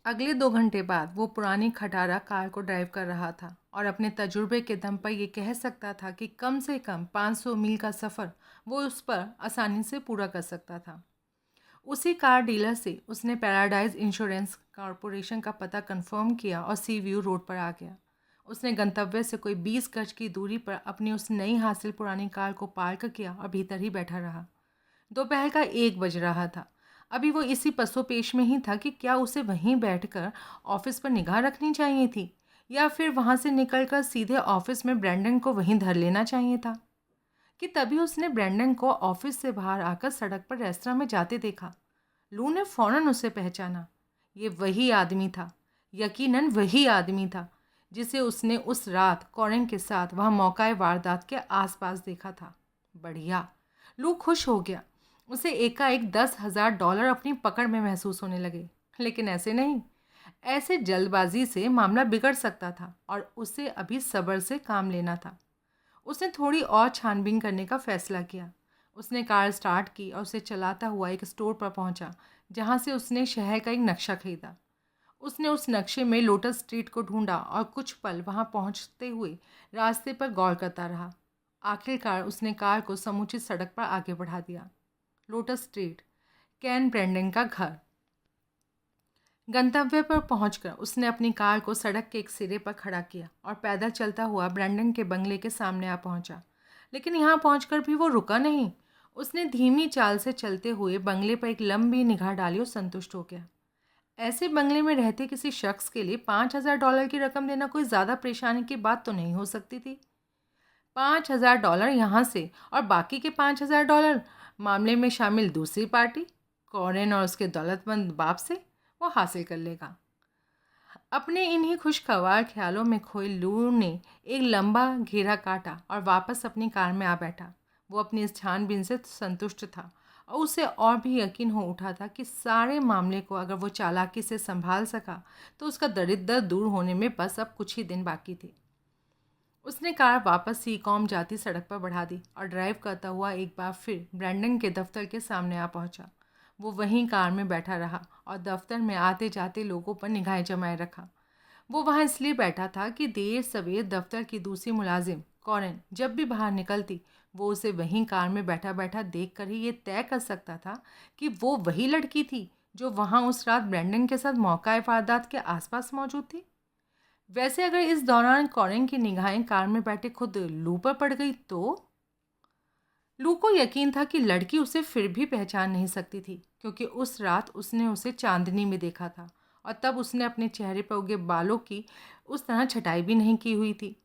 अगले 2 घंटे बाद वो पुरानी खटारा कार को ड्राइव कर रहा था और अपने तजुर्बे के दम पर ये कह सकता था कि कम से कम 500 मील का सफ़र वो उस पर आसानी से पूरा कर सकता था। उसी कार डीलर से उसने पैराडाइज इंश्योरेंस कॉरपोरेशन का पता कंफर्म किया और सी व्यू रोड पर आ गया। उसने गंतव्य से कोई 20 गज की दूरी पर अपनी उस नई हासिल पुरानी कार को पार्क किया और भीतर ही बैठा रहा। दोपहर का 1 बज रहा था। अभी वो इसी पसोपेश में ही था कि क्या उसे वहीं बैठकर ऑफिस पर निगाह रखनी चाहिए थी या फिर वहाँ से निकलकर सीधे ऑफिस में ब्रैंडन को वहीं धर लेना चाहिए था। कि तभी उसने ब्रैंडन को ऑफिस से बाहर आकर सड़क पर रेस्तरां में जाते देखा। लू ने फौरन उसे पहचाना। ये वही आदमी था, यकीनन वही आदमी था जिसे उसने उस रात कॉरेन के साथ वहाँ मौकाए वारदात के आसपास देखा था। बढ़िया, लू खुश हो गया। उसे एकाएक $10,000 अपनी पकड़ में महसूस होने लगे। लेकिन ऐसे नहीं, ऐसे जल्दबाजी से मामला बिगड़ सकता था और उसे अभी सब्र से काम लेना था। उसने थोड़ी और छानबीन करने का फैसला किया। उसने कार स्टार्ट की और उसे चलाता हुआ एक स्टोर पर पहुंचा जहां से उसने शहर का एक नक्शा खरीदा। उसने उस नक्शे में लोटस स्ट्रीट को ढूंढा और कुछ पल वहां पहुंचते हुए रास्ते पर गौर करता रहा। आखिरकार उसने कार को समुचित सड़क पर आगे बढ़ा दिया। लोटस स्ट्रीट, कैन ब्रैंडन का घर। गंतव्य पर पहुंचकर उसने अपनी कार को सड़क के एक सिरे पर खड़ा किया और पैदल चलता हुआ ब्रैंडन के बंगले के सामने आ पहुंचा। लेकिन यहाँ पहुंचकर भी वो रुका नहीं। उसने धीमी चाल से चलते हुए बंगले पर एक लंबी निगाह डाली और संतुष्ट हो गया। ऐसे बंगले में रहते किसी शख्स के लिए $5,000 की रकम देना कोई ज़्यादा परेशानी की बात तो नहीं हो सकती थी। $5,000 यहाँ से और बाकी के $5,000 मामले में शामिल दूसरी पार्टी कॉरेन और उसके दौलतमंद बाप से वो हासिल कर लेगा। अपने इन्हीं खुशगवार ख्यालों में खोए लू ने एक लंबा घेरा काटा और वापस अपनी कार में आ बैठा। वो अपनी इस छानबीन से संतुष्ट था और उसे और भी यकीन हो उठा था कि सारे मामले को अगर वो चालाकी से संभाल सका तो उसका दरिद्र दूर होने में बस अब कुछ ही दिन बाकी थे। उसने कार वापस सीकॉम जाती सड़क पर बढ़ा दी और ड्राइव करता हुआ एक बार फिर ब्रैंडन के दफ्तर के सामने आ पहुंचा। वो वहीं कार में बैठा रहा और दफ्तर में आते जाते लोगों पर निगाहें जमाए रखा। वो वहाँ इसलिए बैठा था कि देर सवेर दफ्तर की दूसरी मुलाजिम कॉरेन जब भी बाहर निकलती वो उसे वहीं कार में बैठा बैठा देख कर ही ये तय कर सकता था कि वो वही लड़की थी जो वहाँ उस रात ब्रैंडन के साथ मौकाए वारदात के आसपास मौजूद थी। वैसे अगर इस दौरान कॉरेन की निगाहें कार में बैठे खुद लू पर पड़ गई तो लू को यकीन था कि लड़की उसे फिर भी पहचान नहीं सकती थी क्योंकि उस रात उसने उसे चांदनी में देखा था और तब उसने अपने चेहरे पर उगे बालों की उस तरह छटाई भी नहीं की हुई थी।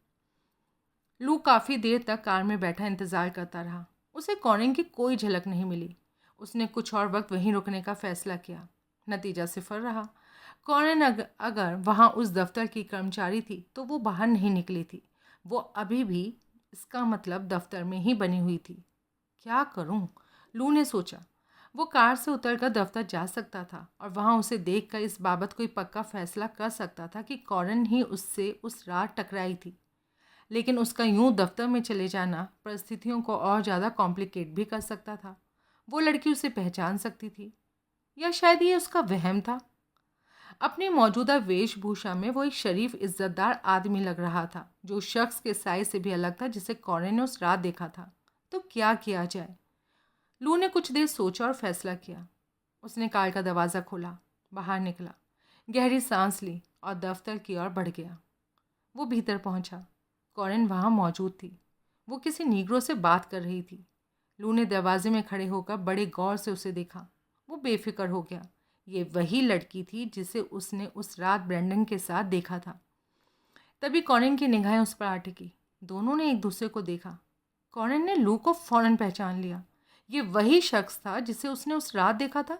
लू काफ़ी देर तक कार में बैठा इंतज़ार करता रहा। उसे कॉरेन की कोई झलक नहीं मिली। उसने कुछ और वक्त वहीं रुकने का फैसला किया। नतीजा सिफर रहा। कॉरेन अगर वहाँ उस दफ्तर की कर्मचारी थी तो वो बाहर नहीं निकली थी। वो अभी भी, इसका मतलब, दफ्तर में ही बनी हुई थी। क्या करूं? लू ने सोचा। वो कार से उतरकर दफ्तर जा सकता था और वहां उसे देखकर इस बाबत कोई पक्का फैसला कर सकता था कि कॉरेन ही उससे उस रात टकराई थी। लेकिन उसका यूं दफ्तर में चले जाना परिस्थितियों को और ज़्यादा कॉम्प्लिकेट भी कर सकता था। वो लड़की उसे पहचान सकती थी या शायद ये उसका वहम था। अपनी मौजूदा वेशभूषा में वो एक शरीफ इज्जतदार आदमी लग रहा था जो उस शख्स के साइज से भी अलग था जिसे कॉरेन ने उस रात देखा था। तो क्या किया जाए? लू ने कुछ देर सोचा और फैसला किया। उसने कार का दरवाज़ा खोला, बाहर निकला, गहरी सांस ली और दफ्तर की ओर बढ़ गया। वो भीतर पहुंचा। कॉरेन वहाँ मौजूद थी। वो किसी नीग्रो से बात कर रही थी। लू ने दरवाजे में खड़े होकर बड़े गौर से उसे देखा। वो बेफिक्र हो गया। ये वही लड़की थी जिसे उसने उस रात ब्रैंडन के साथ देखा था। तभी कॉरेन की निगाहें उस पर आ टिकी। दोनों ने एक दूसरे को देखा। कॉरेन ने लू को फौरन पहचान लिया। ये वही शख्स था जिसे उसने उस रात देखा था।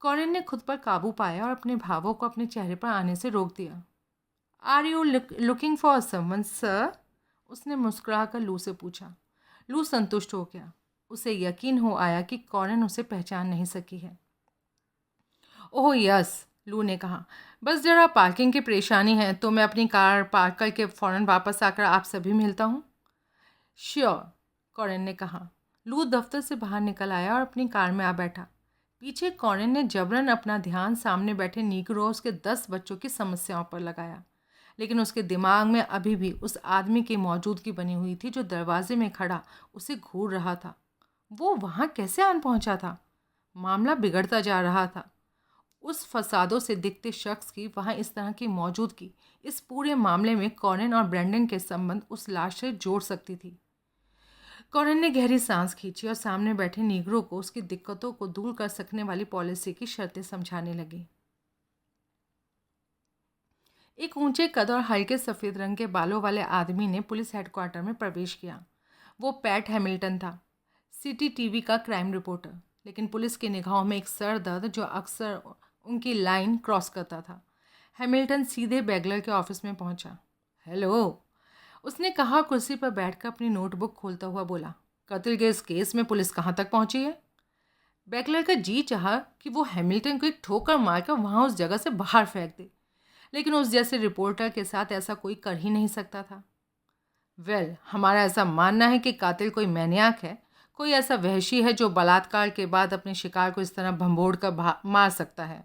कॉरेन ने खुद पर काबू पाया और अपने भावों को अपने चेहरे पर आने से रोक दिया। Are you looking for someone sir? उसने मुस्कुराकर लू से पूछा। लू संतुष्ट हो गया। उसे यकीन हो आया कि कॉरेन उसे पहचान नहीं सकी है। ओह यस, लू ने कहा, बस ज़रा पार्किंग की परेशानी है तो मैं अपनी कार पार्क करके फ़ौरन वापस आकर आप सभी मिलता हूँ। श्योर, कॉरेन ने कहा। लू दफ्तर से बाहर निकल आया और अपनी कार में आ बैठा। पीछे कॉरेन ने जबरन अपना ध्यान सामने बैठे नीग्रोस के 10 बच्चों की समस्याओं पर लगाया, लेकिन उसके दिमाग में अभी भी उस आदमी की मौजूदगी बनी हुई थी जो दरवाजे में खड़ा उसे घूर रहा था। वो वहाँ कैसे आन पहुँचा था? मामला बिगड़ता जा रहा था। उस फसादों से दिखते शख्स की वहाँ इस तरह की मौजूदगी इस पूरे मामले में कॉरेन और ब्रेंडन के संबंध उस लाश से जोड़ सकती थी। कॉरेन ने गहरी सांस खींची और सामने बैठे नीग्रो को उसकी दिक्कतों को दूर कर सकने वाली पॉलिसी की शर्तें समझाने लगी। एक ऊंचे कद और हल्के सफ़ेद रंग के बालों वाले आदमी ने पुलिस हेडक्वार्टर में प्रवेश किया। वो पैट हैमिल्टन था, सिटी टीवी का क्राइम रिपोर्टर, लेकिन पुलिस की निगाहों में एक सर दर्द जो अक्सर उनकी लाइन क्रॉस करता था। हैमिल्टन सीधे बैगलर के ऑफिस में पहुंचा। हेलो, उसने कहा, कुर्सी पर बैठकर अपनी नोटबुक खोलता हुआ बोला। कत्ल के इस केस में पुलिस कहाँ तक पहुंची है? बैगलर का जी चाहा कि वो हैमिल्टन को एक ठोकर मारकर वहाँ उस जगह से बाहर फेंक दे, लेकिन उस जैसे रिपोर्टर के साथ ऐसा कोई कर ही नहीं सकता था। हमारा ऐसा मानना है कि कातिल कोई मैनियाक है, कोई ऐसा वहशी है जो बलात्कार के बाद अपने शिकार को इस तरह भंबोड़ कर मार सकता है।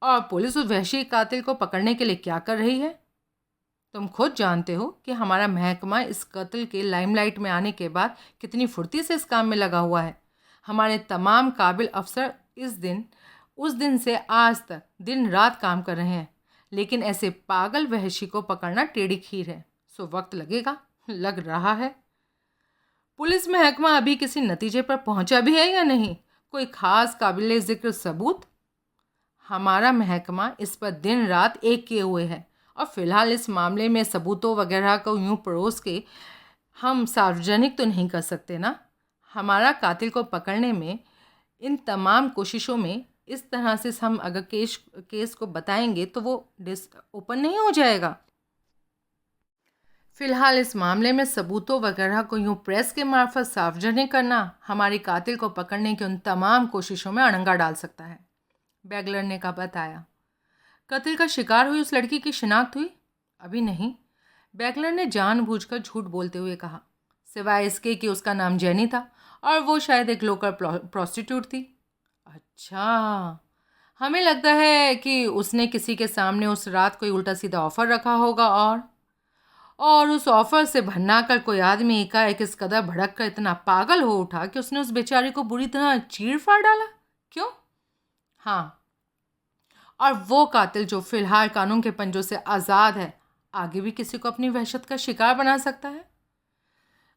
और पुलिस उस वहशी कातिल को पकड़ने के लिए क्या कर रही है? तुम खुद जानते हो कि हमारा महकमा इस कत्ल के लाइमलाइट में आने के बाद कितनी फुर्ती से इस काम में लगा हुआ है। हमारे तमाम काबिल अफसर उस दिन से आज तक दिन रात काम कर रहे हैं, लेकिन ऐसे पागल वहशी को पकड़ना टेढ़ी खीर है। सो वक्त लगेगा, लग रहा है। पुलिस महकमा अभी किसी नतीजे पर पहुंचा भी है या नहीं? कोई खास काबिल जिक्र सबूत? हमारा महकमा इस पर दिन रात एक किए हुए है, और फिलहाल इस मामले में सबूतों वगैरह को यूं परोस के हम सार्वजनिक तो नहीं कर सकते ना। हमारा कातिल को पकड़ने में इन तमाम कोशिशों में इस तरह से हम अगर केस को बताएंगे तो वो ओपन नहीं हो जाएगा। फिलहाल इस मामले में सबूतों वगैरह को यूं प्रेस के मार्फत सार्वजनिक करना हमारी कातिल को पकड़ने की उन तमाम कोशिशों में अड़ंगा डाल सकता है, बैगलर ने कहा। बताया, कत्ल का शिकार हुई उस लड़की की शिनाख्त हुई? अभी नहीं, बैगलर ने जानबूझकर झूठ बोलते हुए कहा, सिवाय इसके कि उसका नाम जेनी था और वो शायद एक लोकल प्रोस्टिट्यूट थी। अच्छा, हमें लगता है कि उसने किसी के सामने उस रात कोई उल्टा सीधा ऑफर रखा होगा और उस ऑफर से भन्ना कर कोई आदमी एकाएक इस कदर भड़क कर इतना पागल हो उठा कि उसने उस बेचारी को बुरी तरह चीर फाड़ डाला। क्यों? हाँ, और वो कातिल जो फिलहाल कानून के पंजों से आज़ाद है, आगे भी किसी को अपनी वहशत का शिकार बना सकता है।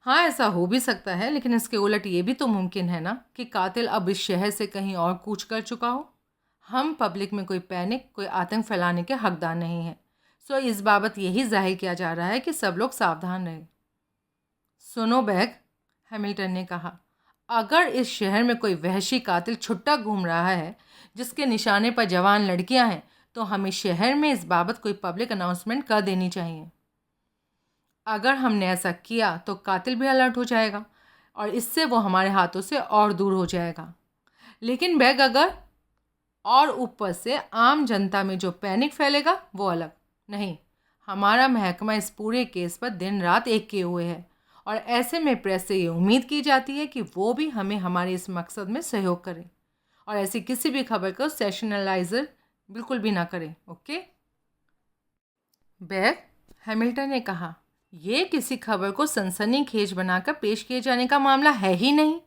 हाँ, ऐसा हो भी सकता है, लेकिन इसके उलट ये भी तो मुमकिन है ना कि कातिल अब इस शहर से कहीं और कूच कर चुका हो। हम पब्लिक में कोई पैनिक, कोई आतंक फैलाने के हकदार नहीं हैं। सो इस बाबत यही जाहिर किया जा रहा है कि सब लोग सावधान रहें। सुनो बैग, हैमिल्टन ने कहा, अगर इस शहर में कोई वहशी कातिल छुट्टा घूम रहा है जिसके निशाने पर जवान लड़कियां हैं, तो हमें शहर में इस बाबत कोई पब्लिक अनाउंसमेंट कर देनी चाहिए। अगर हमने ऐसा किया तो कातिल भी अलर्ट हो जाएगा और इससे वो हमारे हाथों से और दूर हो जाएगा। लेकिन बैग, अगर और ऊपर से आम जनता में जो पैनिक फैलेगा वो अलग। नहीं, हमारा महकमा इस पूरे केस पर दिन रात एक किए हुए है और ऐसे में प्रेस से ये उम्मीद की जाती है कि वो भी हमें हमारे इस मकसद में सहयोग करे और ऐसी किसी भी खबर को सेशनलाइजर बिल्कुल भी ना करें। ओके बैग, हैमिल्टन ने कहा, ये किसी खबर को सनसनीखेज बनाकर पेश किए जाने का मामला है ही नहीं,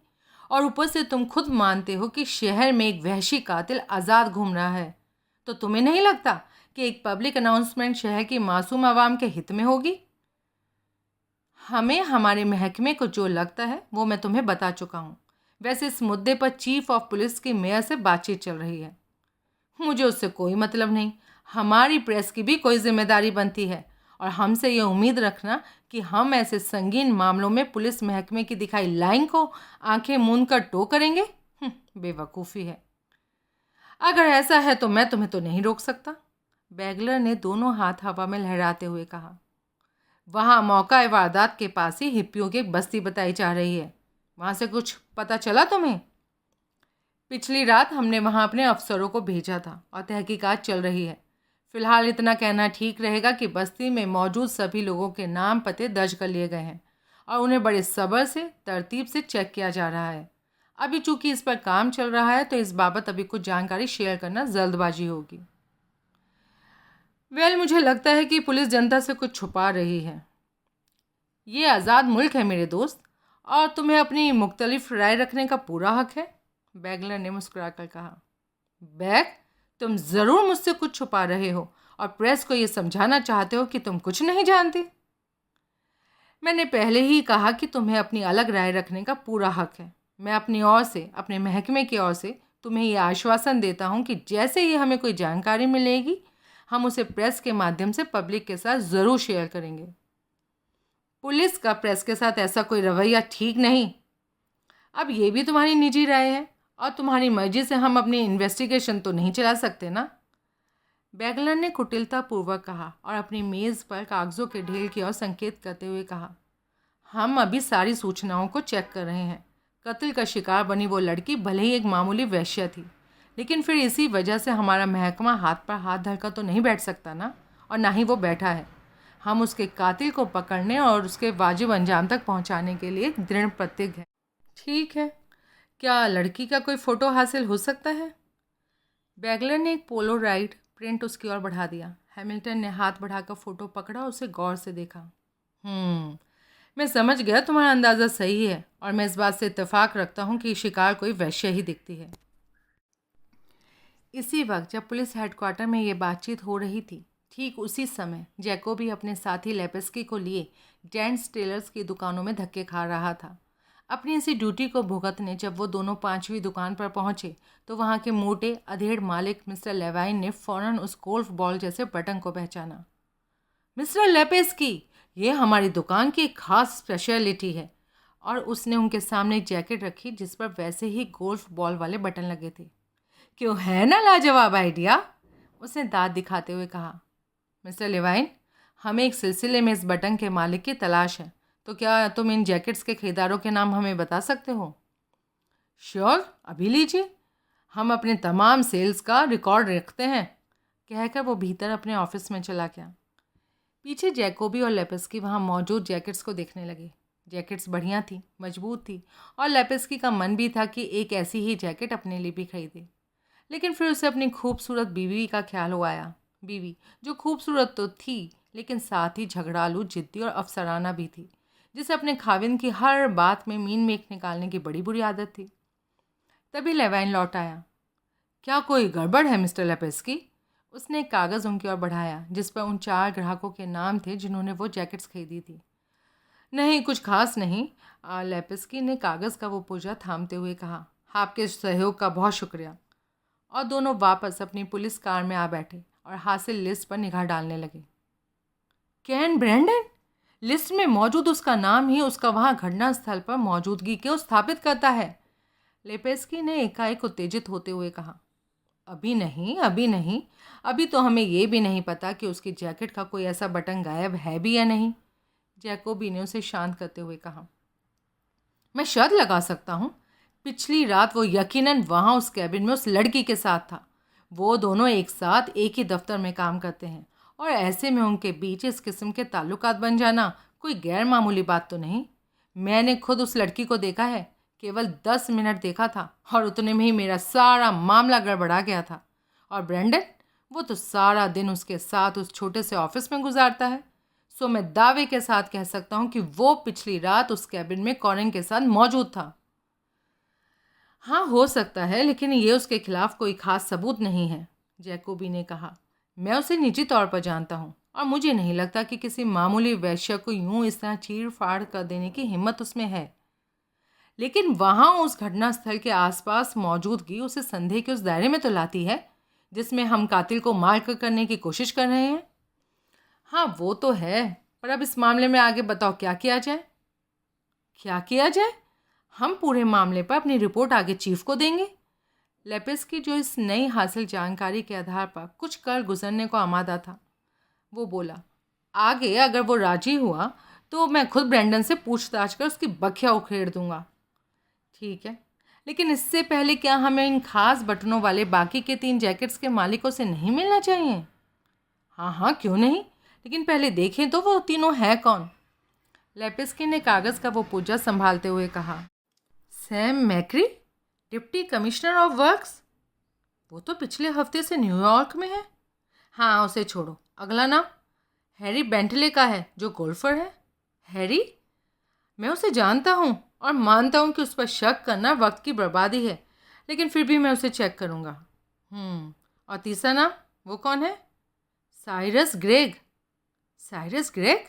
और ऊपर से तुम खुद मानते हो कि शहर में एक वहशी कातिल आज़ाद घूम रहा है, तो तुम्हें नहीं लगता कि एक पब्लिक अनाउंसमेंट शहर की मासूम आवाम के हित में होगी? हमें हमारे महकमे को जो लगता है वो मैं तुम्हें बता चुका हूँ। वैसे इस मुद्दे पर चीफ ऑफ पुलिस की मेयर से बातचीत चल रही है। मुझे उससे कोई मतलब नहीं। हमारी प्रेस की भी कोई जिम्मेदारी बनती है और हमसे ये उम्मीद रखना कि हम ऐसे संगीन मामलों में पुलिस महकमे की दिखाई लाइन को आंखें मूंद कर टो करेंगे, बेवकूफ़ी है। अगर ऐसा है तो मैं तुम्हें तो नहीं रोक सकता, बैगलर ने दोनों हाथ हवा में लहराते हुए कहा। वहाँ मौका वारदात के पास ही हिप्पियों की एक बस्ती बताई जा रही है। वहाँ से कुछ पता चला तुम्हें? पिछली रात हमने वहाँ अपने अफसरों को भेजा था और तहकीकात चल रही है। फिलहाल इतना कहना ठीक रहेगा कि बस्ती में मौजूद सभी लोगों के नाम पते दर्ज कर लिए गए हैं और उन्हें बड़े सब्र से तरतीब से चेक किया जा रहा है। अभी चूंकि इस पर काम चल रहा है तो इस बाबत अभी कुछ जानकारी शेयर करना जल्दबाजी होगी। मुझे लगता है कि पुलिस जनता से कुछ छुपा रही है। ये आज़ाद मुल्क है मेरे दोस्त, और तुम्हें अपनी मुख्तलिफ राय रखने का पूरा हक है, बैगलर ने मुस्कुराकर कहा। बैग, तुम ज़रूर मुझसे कुछ छुपा रहे हो और प्रेस को ये समझाना चाहते हो कि तुम कुछ नहीं जानते। मैंने पहले ही कहा कि तुम्हें अपनी अलग राय रखने का पूरा हक है। मैं अपनी ओर से, अपने महकमे की ओर से तुम्हें ये आश्वासन देता हूँ कि जैसे ही हमें कोई जानकारी मिलेगी हम उसे प्रेस के माध्यम से पब्लिक के साथ ज़रूर शेयर करेंगे। पुलिस का प्रेस के साथ ऐसा कोई रवैया ठीक नहीं। अब ये भी तुम्हारी निजी राय है और तुम्हारी मर्जी से हम अपनी इन्वेस्टिगेशन तो नहीं चला सकते ना, बैगलर ने कुटिलतापूर्वक कहा और अपनी मेज़ पर कागज़ों के ढेर की ओर संकेत करते हुए कहा। हम अभी सारी सूचनाओं को चेक कर रहे हैं। कत्ल का शिकार बनी वो लड़की भले ही एक मामूली वेश्या थी, लेकिन फिर इसी वजह से हमारा महकमा हाथ पर हाथ धरकर तो नहीं बैठ सकता ना, और ना ही वो बैठा है। हम उसके कातिल को पकड़ने और उसके वाजिब अंजाम तक पहुंचाने के लिए दृढ़ प्रतिज्ञ हैं। ठीक है, क्या लड़की का कोई फ़ोटो हासिल हो सकता है? बैगलर ने एक पोलोराइड प्रिंट उसकी ओर बढ़ा दिया। हैमिल्टन ने हाथ बढ़ाकर फ़ोटो पकड़ा और उसे गौर से देखा। मैं समझ गया, तुम्हारा अंदाज़ा सही है और मैं इस बात से इत्तेफाक रखता हूँ कि शिकार कोई वैश्य ही दिखती है। इसी वक्त जब पुलिस हेडक्वार्टर में ये बातचीत हो रही थी, ठीक उसी समय जैकोबी अपने साथी लेपेस्की को लिए जेंट्स टेलर्स की दुकानों में धक्के खा रहा था। अपनी इसी ड्यूटी को भुगतने जब वो दोनों 5वीं दुकान पर पहुंचे तो वहां के मोटे अधेड़ मालिक मिस्टर लेवाइन ने फौरन उस गोल्फ बॉल जैसे बटन को पहचाना। मिस्टर लेपेस्की, ये हमारी दुकान की एक खास स्पेशलिटी है, और उसने उनके सामने एक जैकेट रखी जिस पर वैसे ही गोल्फ बॉल वाले बटन लगे थे। क्यों, है ना लाजवाब आइडिया, उसने दांत दिखाते हुए कहा। मिस्टर लेवाइन, हमें एक सिलसिले में इस बटन के मालिक की तलाश है, तो क्या तुम इन जैकेट्स के खरीदारों के नाम हमें बता सकते हो? श्योर, अभी लीजिए, हम अपने तमाम सेल्स का रिकॉर्ड रखते हैं, कहकर वो भीतर अपने ऑफिस में चला गया। पीछे जैकोबी और लेपेस्की वहाँ मौजूद जैकेट्स को देखने लगे। जैकेट्स बढ़िया थी, मजबूत थी, और लेपेस्की का मन भी था कि एक ऐसी ही जैकेट अपने लिए भी खरीदे। लेकिन फिर उसे अपनी खूबसूरत बीवी का ख्याल हो आया। बीवी जो खूबसूरत तो थी लेकिन साथ ही झगड़ालू, जिद्दी और अफसराना भी थी, जिसे अपने खाविंद की हर बात में मीन मेख निकालने की बड़ी बुरी आदत थी। तभी लेवाइन लौट आया। क्या कोई गड़बड़ है मिस्टर लेपेस्की? उसने एक कागज़ उनकी ओर बढ़ाया जिस पर उन 4 ग्राहकों के नाम थे जिन्होंने वो जैकेट्स खरीदी थी। नहीं, कुछ खास नहीं, लेपेस्की ने कागज़ का वो पुर्जा थामते हुए कहा। आपके सहयोग का बहुत शुक्रिया। और दोनों वापस अपनी पुलिस कार में आ बैठे और हासिल लिस्ट पर निगाह डालने लगे। कैन ब्रैंडन, लिस्ट में मौजूद उसका नाम ही उसका वहाँ घटना स्थल पर मौजूदगी को स्थापित करता है, लेपेस्की ने एकाएक उत्तेजित होते हुए कहा। अभी नहीं, अभी नहीं, अभी तो हमें ये भी नहीं पता कि उसकी जैकेट का कोई ऐसा बटन गायब है भी या नहीं, जैकोबी ने उसे शांत करते हुए कहा। मैं शर्त लगा सकता हूँ, पिछली रात वो यकीनन वहाँ उस कैबिन में उस लड़की के साथ था। वो दोनों एक साथ एक ही दफ्तर में काम करते हैं और ऐसे में उनके बीच इस किस्म के ताल्लुकात बन जाना कोई गैर मामूली बात तो नहीं। मैंने खुद उस लड़की को देखा है, केवल 10 मिनट देखा था और उतने में ही मेरा सारा मामला गड़बड़ा गया था। और ब्रैंडन, वो तो सारा दिन उसके साथ उस छोटे से ऑफिस में गुजारता है, सो मैं दावे के साथ कह सकता हूँ कि वो पिछली रात उस कैबिन में कॉरिन के साथ मौजूद था। हाँ, हो सकता है, लेकिन ये उसके खिलाफ कोई खास सबूत नहीं है, जैकोबी ने कहा। मैं उसे निजी तौर पर जानता हूँ और मुझे नहीं लगता कि किसी मामूली वैश्य को यूं इस तरह चीर फाड़ कर देने की हिम्मत उसमें है। लेकिन वहाँ उस घटनास्थल के आसपास मौजूदगी उसे संदेह के उस दायरे में तो लाती है जिसमें हम कातिल को मार कर करने की कोशिश कर रहे हैं। हाँ, वो तो है, पर अब इस मामले में आगे बताओ क्या किया जाए? क्या किया जाए? हम पूरे मामले पर अपनी रिपोर्ट आगे चीफ को देंगे। लेपेस्की, जो इस नई हासिल जानकारी के आधार पर कुछ कर गुजरने को आमादा था, वो बोला। आगे अगर वो राजी हुआ तो मैं खुद ब्रैंडन से पूछताछ कर उसकी बखिया उखेड़ दूंगा। ठीक है, लेकिन इससे पहले क्या हमें इन खास बटनों वाले बाकी के 3 जैकेट्स के मालिकों से नहीं मिलना चाहिए? हाँ हाँ, क्यों नहीं, लेकिन पहले देखें तो वो तीनों हैं कौन? लेपेस्की ने कागज़ का वो पुर्जा संभालते हुए कहा। Sam मैक्री, deputy commissioner of works? वो तो पिछले हफ्ते से न्यूयॉर्क में है। हाँ, उसे छोड़ो। अगला नाम? हैरी बेंटले का है, जो गोल्फर है। हैरी? मैं उसे जानता हूँ और मानता हूँ कि उस पर शक करना वक्त की बर्बादी है, लेकिन फिर भी मैं उसे चेक करूँगा। और तीसरा नाम? वो कौन है? Cyrus Greg. Cyrus Greg?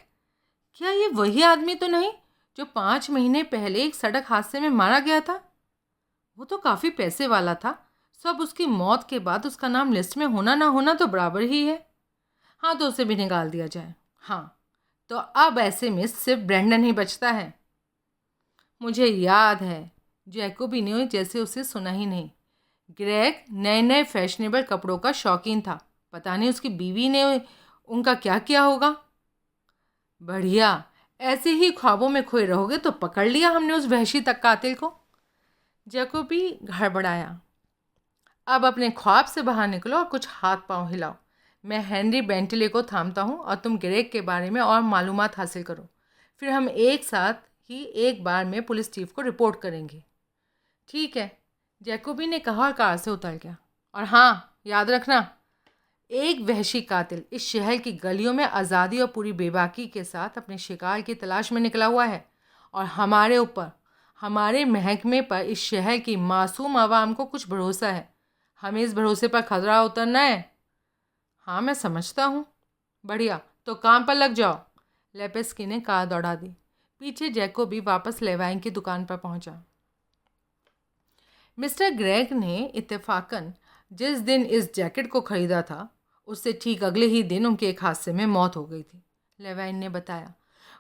क्या ये वही आदमी तो नहीं जो 5 महीने पहले एक सड़क हादसे में मारा गया था? वो तो काफ़ी पैसे वाला था, सो अब उसकी मौत के बाद उसका नाम लिस्ट में होना ना होना तो बराबर ही है। हाँ, तो उसे भी निकाल दिया जाए। हाँ, तो अब ऐसे में सिर्फ ब्रेंडन ही बचता है। मुझे याद है, जैकोबी ने जैसे उसे सुना ही नहीं। ग्रेग नए नए फैशनेबल कपड़ों का शौकीन था। पता नहीं उसकी बीवी ने उनका क्या किया होगा। बढ़िया, ऐसे ही ख्वाबों में खोए रहोगे तो पकड़ लिया हमने उस वहशी तक कातिल को। जैकोबी गड़बड़ाया। अब अपने ख्वाब से बाहर निकलो और कुछ हाथ पांव हिलाओ। मैं हेनरी बेंटले को थामता हूँ और तुम ग्रेग के बारे में और मालूमात हासिल करो। फिर हम एक साथ ही एक बार में पुलिस चीफ को रिपोर्ट करेंगे। ठीक है, जैकोबी ने कहा और कार से उतर गया। और हाँ, याद रखना, एक वहशी कातिल इस शहर की गलियों में आज़ादी और पूरी बेबाकी के साथ अपने शिकार की तलाश में निकला हुआ है, और हमारे ऊपर, हमारे महकमे पर इस शहर की मासूम आवाम को कुछ भरोसा है। हमें इस भरोसे पर खतरा उतरना है। हाँ, मैं समझता हूँ। बढ़िया, तो काम पर लग जाओ। लेपेस्की ने कार दौड़ा दी। पीछे जैकोबी वापस लेवाइन की दुकान पर पहुंचा। मिस्टर ग्रेग ने इत्तेफाकन जिस दिन इस जैकेट को खरीदा था, उससे ठीक अगले ही दिन उनके एक हादसे में मौत हो गई थी। लेवाइन ने बताया।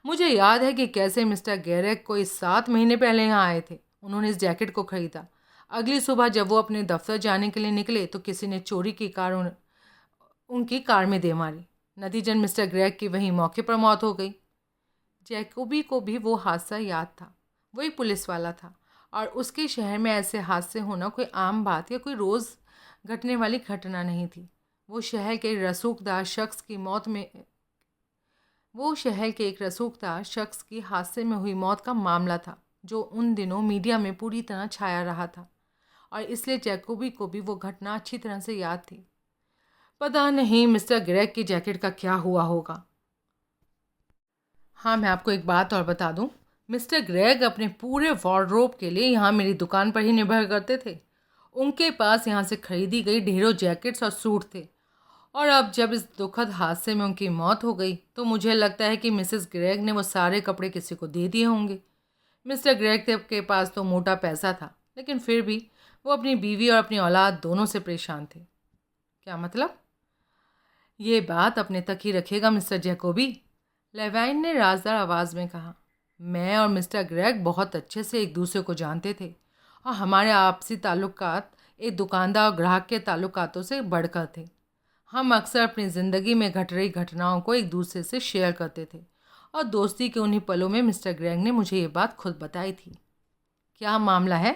मुझे याद है कि कैसे मिस्टर ग्रेग कोई 7 महीने पहले यहाँ आए थे। उन्होंने इस जैकेट को खरीदा। अगली सुबह जब वो अपने दफ्तर जाने के लिए निकले तो किसी ने चोरी की कार उनकी कार में दे मारी। नतीजन मिस्टर ग्रेग की वहीं मौके पर मौत हो गई। जैकोबी को भी वो हादसा याद था। वही पुलिस वाला था और उसके शहर में ऐसे हादसे होना कोई आम बात या कोई रोज़ घटने वाली घटना नहीं थी। वो शहर के रसूखदार शख्स की मौत में वो शहर के एक रसूखदार शख्स की हादसे में हुई मौत का मामला था, जो उन दिनों मीडिया में पूरी तरह छाया रहा था, और इसलिए जैकोबी को भी वो घटना अच्छी तरह से याद थी। पता नहीं मिस्टर ग्रेग की जैकेट का क्या हुआ होगा। हाँ, मैं आपको एक बात और बता दूं, मिस्टर ग्रेग अपने पूरे वार्डरोब के लिए यहाँ मेरी दुकान पर ही निर्भर करते थे। उनके पास यहाँ से खरीदी गई ढेरों जैकेट्स और सूट थे, और अब जब इस दुखद हादसे में उनकी मौत हो गई तो मुझे लगता है कि मिसेस ग्रेग ने वो सारे कपड़े किसी को दे दिए होंगे। मिस्टर ग्रेग के पास तो मोटा पैसा था, लेकिन फिर भी वो अपनी बीवी और अपनी औलाद दोनों से परेशान थे। क्या मतलब? ये बात अपने तक ही रखिएगा मिस्टर जैकोबी, लेवाइन ने राजदार आवाज़ में कहा। मैं और मिस्टर ग्रेग बहुत अच्छे से एक दूसरे को जानते थे, और हमारे आपसी ताल्लुकात एक दुकानदार और ग्राहक के ताल्लुकातों से बढ़कर थे। हम अक्सर अपनी ज़िंदगी में घट रही घटनाओं को एक दूसरे से शेयर करते थे, और दोस्ती के उन्हीं पलों में मिस्टर ग्रेग ने मुझे ये बात खुद बताई थी। क्या मामला है?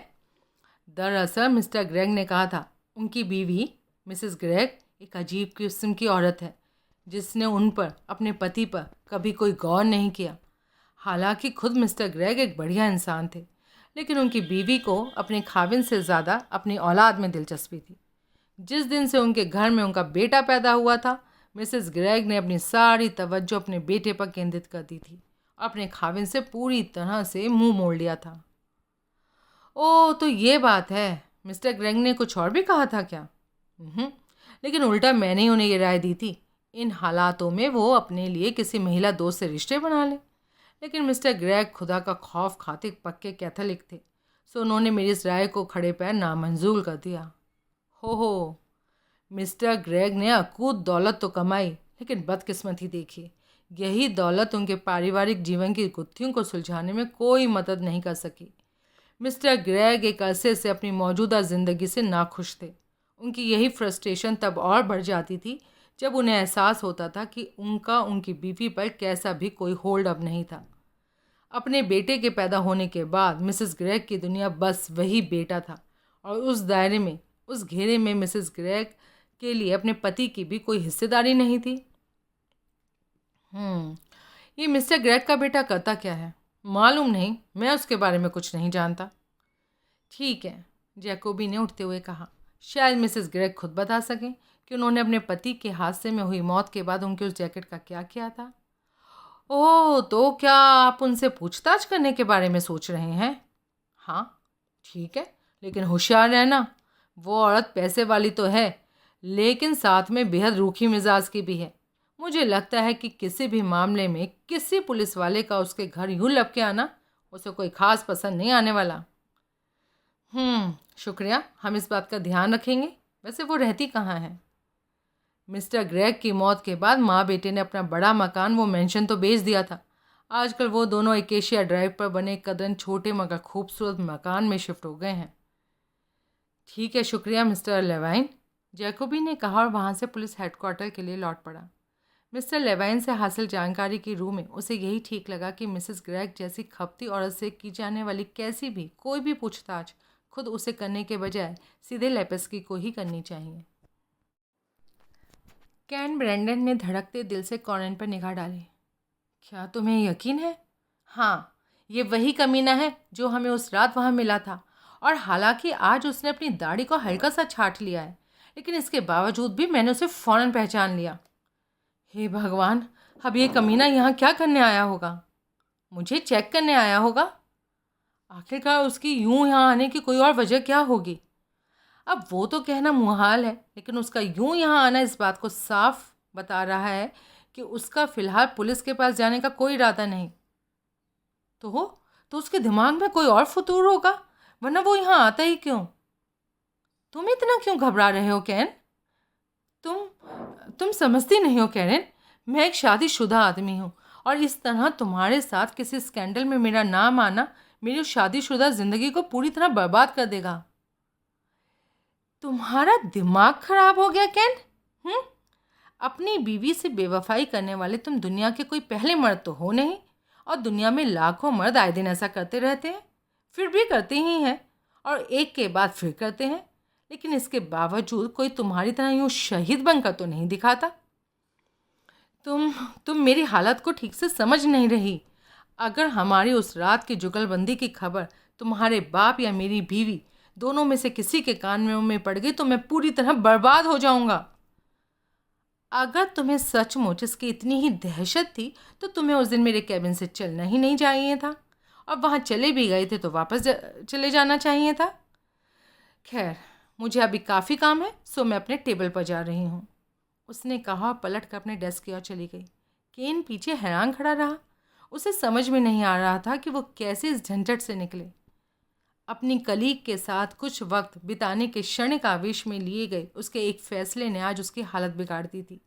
दरअसल मिस्टर ग्रेग ने कहा था, उनकी बीवी मिसेस ग्रेग एक अजीब किस्म की औरत है, जिसने उन पर, अपने पति पर कभी कोई गौर नहीं किया। हालांकि खुद मिस्टर ग्रेग एक बढ़िया इंसान थे, लेकिन उनकी बीवी को अपने खाविन से ज़्यादा अपनी औलाद में दिलचस्पी थी। जिस दिन से उनके घर में उनका बेटा पैदा हुआ था, मिसेस ग्रेग ने अपनी सारी तवज्जो अपने बेटे पर केंद्रित कर दी थी, अपने खाविन से पूरी तरह से मुंह मोड़ लिया था। ओह, तो ये बात है। मिस्टर ग्रेग ने कुछ और भी कहा था क्या? लेकिन उल्टा मैंने ही उन्हें ये राय दी थी, इन हालातों में वो अपने लिए किसी महिला दोस्त से रिश्ते बना ले। लेकिन मिस्टर ग्रेग खुदा का खौफ खाते पक्के कैथोलिक थे, सो उन्होंने मेरी इस राय को खड़े पैर नामंजूर कर दिया। हो, मिस्टर ग्रेग ने अकूत दौलत तो कमाई, लेकिन बदकिस्मती देखिए, यही दौलत उनके पारिवारिक जीवन की गुत्थियों को सुलझाने में कोई मदद नहीं कर सकी। मिस्टर ग्रेग एक अरसे से अपनी मौजूदा ज़िंदगी से नाखुश थे। उनकी यही फ्रस्ट्रेशन तब और बढ़ जाती थी जब उन्हें एहसास होता था कि उनका उनकी बीवी पर कैसा भी कोई होल्ड अप नहीं था। अपने बेटे के पैदा होने के बाद मिसेस ग्रेग की दुनिया बस वही बेटा था, और उस दायरे में, उस घेरे में मिसेस ग्रेग के लिए अपने पति की भी कोई हिस्सेदारी नहीं थी। ये मिस्टर ग्रेग का बेटा करता क्या है? मालूम नहीं, मैं उसके बारे में कुछ नहीं जानता। ठीक है, जैकोबी ने उठते हुए कहा। शायद मिसेस ग्रेग खुद बता सकें कि उन्होंने अपने पति के हादसे में हुई मौत के बाद उनके उस जैकेट का क्या किया था। ओह, तो क्या आप उनसे पूछताछ करने के बारे में सोच रहे हैं? हाँ, ठीक है, लेकिन होशियार रहना। वो औरत पैसे वाली तो है, लेकिन साथ में बेहद रूखी मिजाज की भी है। मुझे लगता है कि किसी भी मामले में किसी पुलिस वाले का उसके घर यूं लपके के आना उसे कोई खास पसंद नहीं आने वाला। शुक्रिया, हम इस बात का ध्यान रखेंगे। वैसे वो रहती कहाँ है? मिस्टर ग्रेग की मौत के बाद माँ बेटे ने अपना बड़ा मकान, वो मेंशन तो बेच दिया था। आजकल वो दोनों एकेशिया ड्राइव पर बने कदन छोटे मगर खूबसूरत मकान में शिफ्ट हो गए हैं। ठीक है, शुक्रिया मिस्टर लेवाइन, जैकोबी ने कहा और वहाँ से पुलिस हेडक्वार्टर के लिए लौट पड़ा। मिस्टर लेवाइन से हासिल जानकारी की रूह में उसे यही ठीक लगा कि मिसेस ग्रेग जैसी खपती औरत से की जाने वाली कैसी भी कोई भी पूछताछ खुद उसे करने के बजाय सीधे लेपेस्की को ही करनी चाहिए। कैन ब्रैंडन ने धड़कते दिल से कॉरेन पर निगाह डाली। क्या तुम्हें यकीन है? हाँ, ये वही कमीना है जो हमें उस रात वहाँ मिला था, और हालांकि आज उसने अपनी दाढ़ी को हल्का सा छाट लिया है, लेकिन इसके बावजूद भी मैंने उसे फ़ौरन पहचान लिया। हे भगवान, अब ये कमीना यहाँ क्या करने आया होगा? मुझे चेक करने आया होगा। आखिरकार उसकी यूं यहाँ आने की कोई और वजह क्या होगी? अब वो तो कहना मुहाल है, लेकिन उसका यूं यहाँ आना इस बात को साफ बता रहा है कि उसका फिलहाल पुलिस के पास जाने का कोई इरादा नहीं। तो उसके दिमाग में कोई और फतूर होगा, वरना वो यहाँ आता ही क्यों? तुम इतना क्यों घबरा रहे हो कैन? तुम समझती नहीं हो कैरन, मैं एक शादीशुदा आदमी हूँ, और इस तरह तुम्हारे साथ किसी स्कैंडल में मेरा नाम आना मेरी उस शादीशुदा ज़िंदगी को पूरी तरह बर्बाद कर देगा। तुम्हारा दिमाग खराब हो गया कैन? अपनी बीवी से बेवफाई करने वाले तुम दुनिया के कोई पहले मर्द तो हो नहीं, और दुनिया में लाखों मर्द आए दिन ऐसा करते रहते हैं, फिर भी करते ही हैं, और एक के बाद फिर करते हैं, लेकिन इसके बावजूद कोई तुम्हारी तरह यूँ शहीद बनकर तो नहीं दिखाता। तुम मेरी हालत को ठीक से समझ नहीं रही। अगर हमारी उस रात की जुगलबंदी की खबर तुम्हारे बाप या मेरी बीवी दोनों में से किसी के कान में पड़ गई तो मैं पूरी तरह बर्बाद हो जाऊंगा। अगर तुम्हें सचमुच इसकी इतनी ही दहशत थी तो तुम्हें उस दिन मेरे कैबिन से चलना ही नहीं चाहिए था, और वहाँ चले भी गए थे तो वापस चले जाना चाहिए था। खैर, मुझे अभी काफ़ी काम है, सो मैं अपने टेबल पर जा रही हूँ, उसने कहा और पलट कर अपने डेस्क की ओर चली गई। केन पीछे हैरान खड़ा रहा। उसे समझ में नहीं आ रहा था कि वो कैसे इस झंझट से निकले। अपनी कलीग के साथ कुछ वक्त बिताने के क्षणिक आवेश में लिए गए उसके एक फैसले ने आज उसकी हालत बिगाड़ दी थी।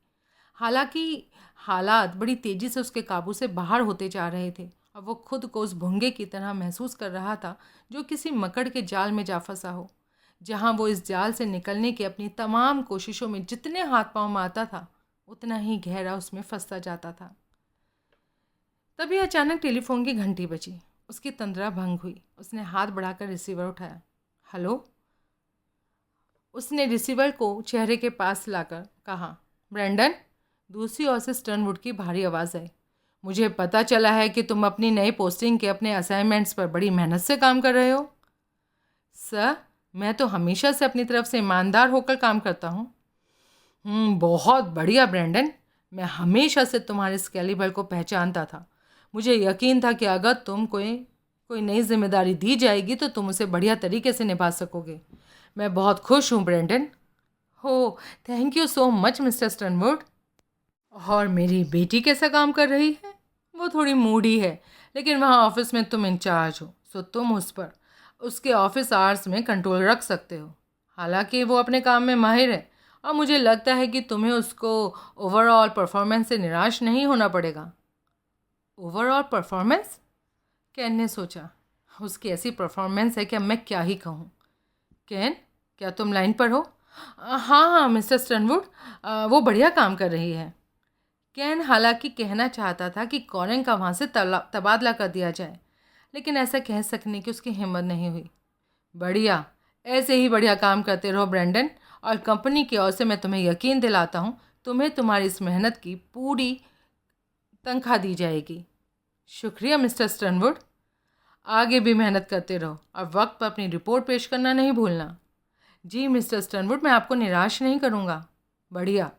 हालांकि हालात बड़ी तेज़ी से उसके काबू से बाहर होते जा रहे थे, और वो खुद को उस भुंगे की तरह महसूस कर रहा था जो किसी मकड़ के जाल में जा फंसा हो, जहाँ वो इस जाल से निकलने की अपनी तमाम कोशिशों में जितने हाथ पांव मारता था उतना ही गहरा उसमें फंसता जाता था। तभी अचानक टेलीफोन की घंटी बजी। उसकी तंद्रा भंग हुई। उसने हाथ बढ़ाकर रिसीवर उठाया। हेलो, उसने रिसीवर को चेहरे के पास लाकर कहा। ब्रैंडन, दूसरी ओर से स्टर्नवुड की भारी आवाज़ आई। मुझे पता चला है कि तुम अपनी नई पोस्टिंग के अपने असाइनमेंट्स पर बड़ी मेहनत से काम कर रहे हो। सर, मैं तो हमेशा से अपनी तरफ से ईमानदार होकर काम करता हूँ। बहुत बढ़िया ब्रैंडन, मैं हमेशा से तुम्हारे इस कैलिबर को पहचानता था। मुझे यकीन था कि अगर तुम कोई नई जिम्मेदारी दी जाएगी तो तुम उसे बढ़िया तरीके से निभा सकोगे। मैं बहुत खुश हूँ ब्रैंडन। हो, thank you so much mister Sternwood. और मेरी बेटी कैसा काम कर रही है? वो थोड़ी मूडी है, लेकिन वहाँ ऑफिस में तुम इंचार्ज हो, सो तुम उस पर उसके ऑफिस आवर्स में कंट्रोल रख सकते हो। हालांकि वो अपने काम में माहिर है, और मुझे लगता है कि तुम्हें उसको ओवरऑल परफॉर्मेंस से निराश नहीं होना पड़ेगा। Overall performance? कैन ने सोचा। उसकी ऐसी परफॉर्मेंस है कि अब मैं क्या ही कहूँ। कैन, क्या तुम लाइन पर हो? हाँ मिस्टर स्टर्नवुड, वो बढ़िया काम कर रही है। कैन हालांकि कहना चाहता था कि कॉरेन का वहाँ से तबादला कर दिया जाए, लेकिन ऐसा कह सकने की उसकी हिम्मत नहीं हुई। बढ़िया, ऐसे ही बढ़िया काम करते रहो ब्रैंडन, और कंपनी की ओर से मैं तुम्हें यकीन दिलाता हूँ तुम्हें तुम्हारी इस मेहनत की पूरी तनख्वाह दी जाएगी। शुक्रिया मिस्टर स्टर्नवुड। आगे भी मेहनत करते रहो और वक्त पर अपनी रिपोर्ट पेश करना नहीं भूलना। जी मिस्टर स्टर्नवुड, मैं आपको निराश नहीं करूँगा। बढ़िया।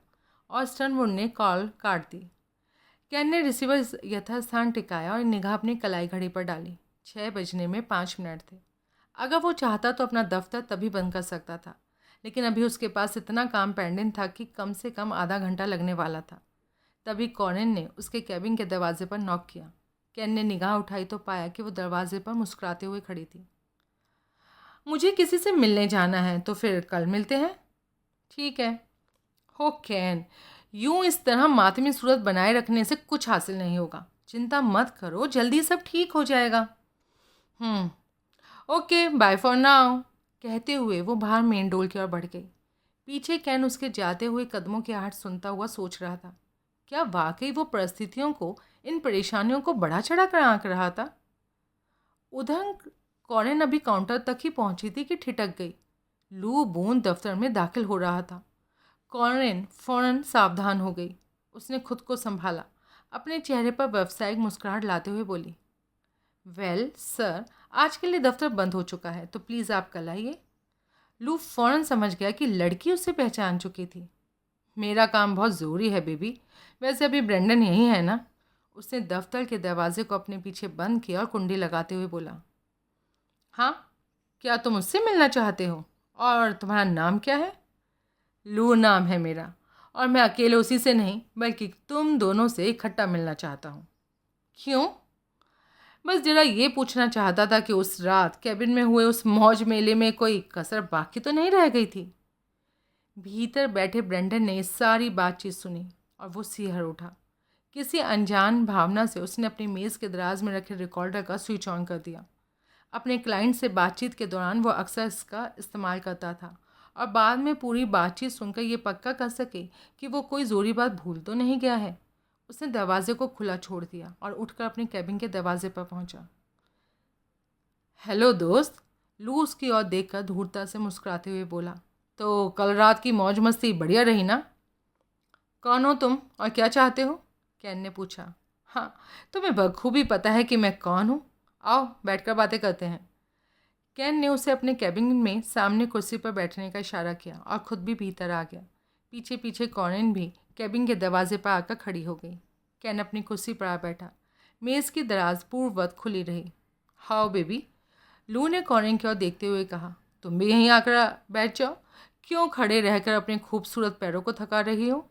और स्टर्नवुड ने कॉल काट दी। कैन ने रिसीवर यथास्थान टिकाया और निगाह अपनी कलाई घड़ी पर डाली। 6 बजने में 5 मिनट थे। अगर वो चाहता तो अपना दफ्तर तभी बंद कर सकता था, लेकिन अभी उसके पास इतना काम पेंडिंग था कि कम से कम आधा घंटा लगने वाला था। तभी कॉरेन ने उसके कैबिन के दरवाजे पर नॉक किया। कैन ने निगाह उठाई तो पाया कि वो दरवाजे पर मुस्कुराते हुए खड़ी थी। मुझे किसी से मिलने जाना है, तो फिर कल मिलते हैं। ठीक है। हो कैन, यूं इस तरह मातमी सूरत बनाए रखने से कुछ हासिल नहीं होगा। चिंता मत करो, जल्दी सब ठीक हो जाएगा। Okay, bye for now. कहते हुए वो बाहर मेन डोर की ओर बढ़ गई। पीछे कैन उसके जाते हुए कदमों की आहट सुनता हुआ सोच रहा था, क्या वाकई वो परिस्थितियों को, इन परेशानियों को बढ़ा चढ़ा कर आंक रहा था। उधर कॉरेन अभी काउंटर तक ही पहुंची थी कि ठिठक गई। लू बूंद दफ्तर में दाखिल हो रहा था। कॉरेन फौरन सावधान हो गई। उसने खुद को संभाला, अपने चेहरे पर व्यावसायिक मुस्कुराहट लाते हुए बोली, वेल सर, आज के लिए दफ्तर बंद हो चुका है, तो प्लीज़ आप कल आइए। लू फौरन समझ गया कि लड़की उसे पहचान चुकी थी। मेरा काम बहुत ज़रूरी है बेबी, वैसे अभी ब्रेंडन यहीं है ना। उसने दफ्तर के दरवाजे को अपने पीछे बंद किया और कुंडी लगाते हुए बोला, हाँ, क्या तुम उससे मिलना चाहते हो? और तुम्हारा नाम क्या है? लू नाम है मेरा, और मैं अकेले उसी से नहीं बल्कि तुम दोनों से इकट्ठा मिलना चाहता हूँ। क्यों? बस जरा ये पूछना चाहता था कि उस रात कैबिन में हुए उस मौज मेले में कोई कसर बाकी तो नहीं रह गई थी। भीतर बैठे ब्रेंडन ने सारी बातचीत सुनी और वो सिहर उठा। किसी अनजान भावना से उसने अपनी मेज़ के दराज में रखे रिकॉर्डर का स्विच ऑन कर दिया। अपने क्लाइंट से बातचीत के दौरान वो अक्सर इसका इस्तेमाल करता था और बाद में पूरी बातचीत सुनकर ये पक्का कर सके कि वो कोई ज़रूरी बात भूल तो नहीं गया है। उसने दरवाजे को खुला छोड़ दिया और उठकर अपने कैबिन के दरवाजे पर पहुंचा। हेलो दोस्त, लू उसकी ओर देखकर धूर्तता से मुस्कुराते हुए बोला, तो कल रात की मौज मस्ती बढ़िया रही ना? कौन हो तुम और क्या चाहते हो? कैन ने पूछा। हाँ, तुम्हें बखूबी पता है कि मैं कौन हूँ। आओ बैठकर बातें करते हैं। कैन ने उसे अपने कैबिन में सामने कुर्सी पर बैठने का इशारा किया और खुद भी भीतर आ गया। पीछे पीछे कॉरेन भी कैबिन के दरवाजे पर आकर खड़ी हो गई। कैन अपनी कुर्सी पर आ बैठा। मेज़ की दराज पूर्ववत खुली रही। हाउ बेबी, लू ने कॉरेन की ओर देखते हुए कहा, तुम भी यहीं आकर बैठ जाओ। क्यों खड़े रहकर अपने खूबसूरत पैरों को थका रही हो?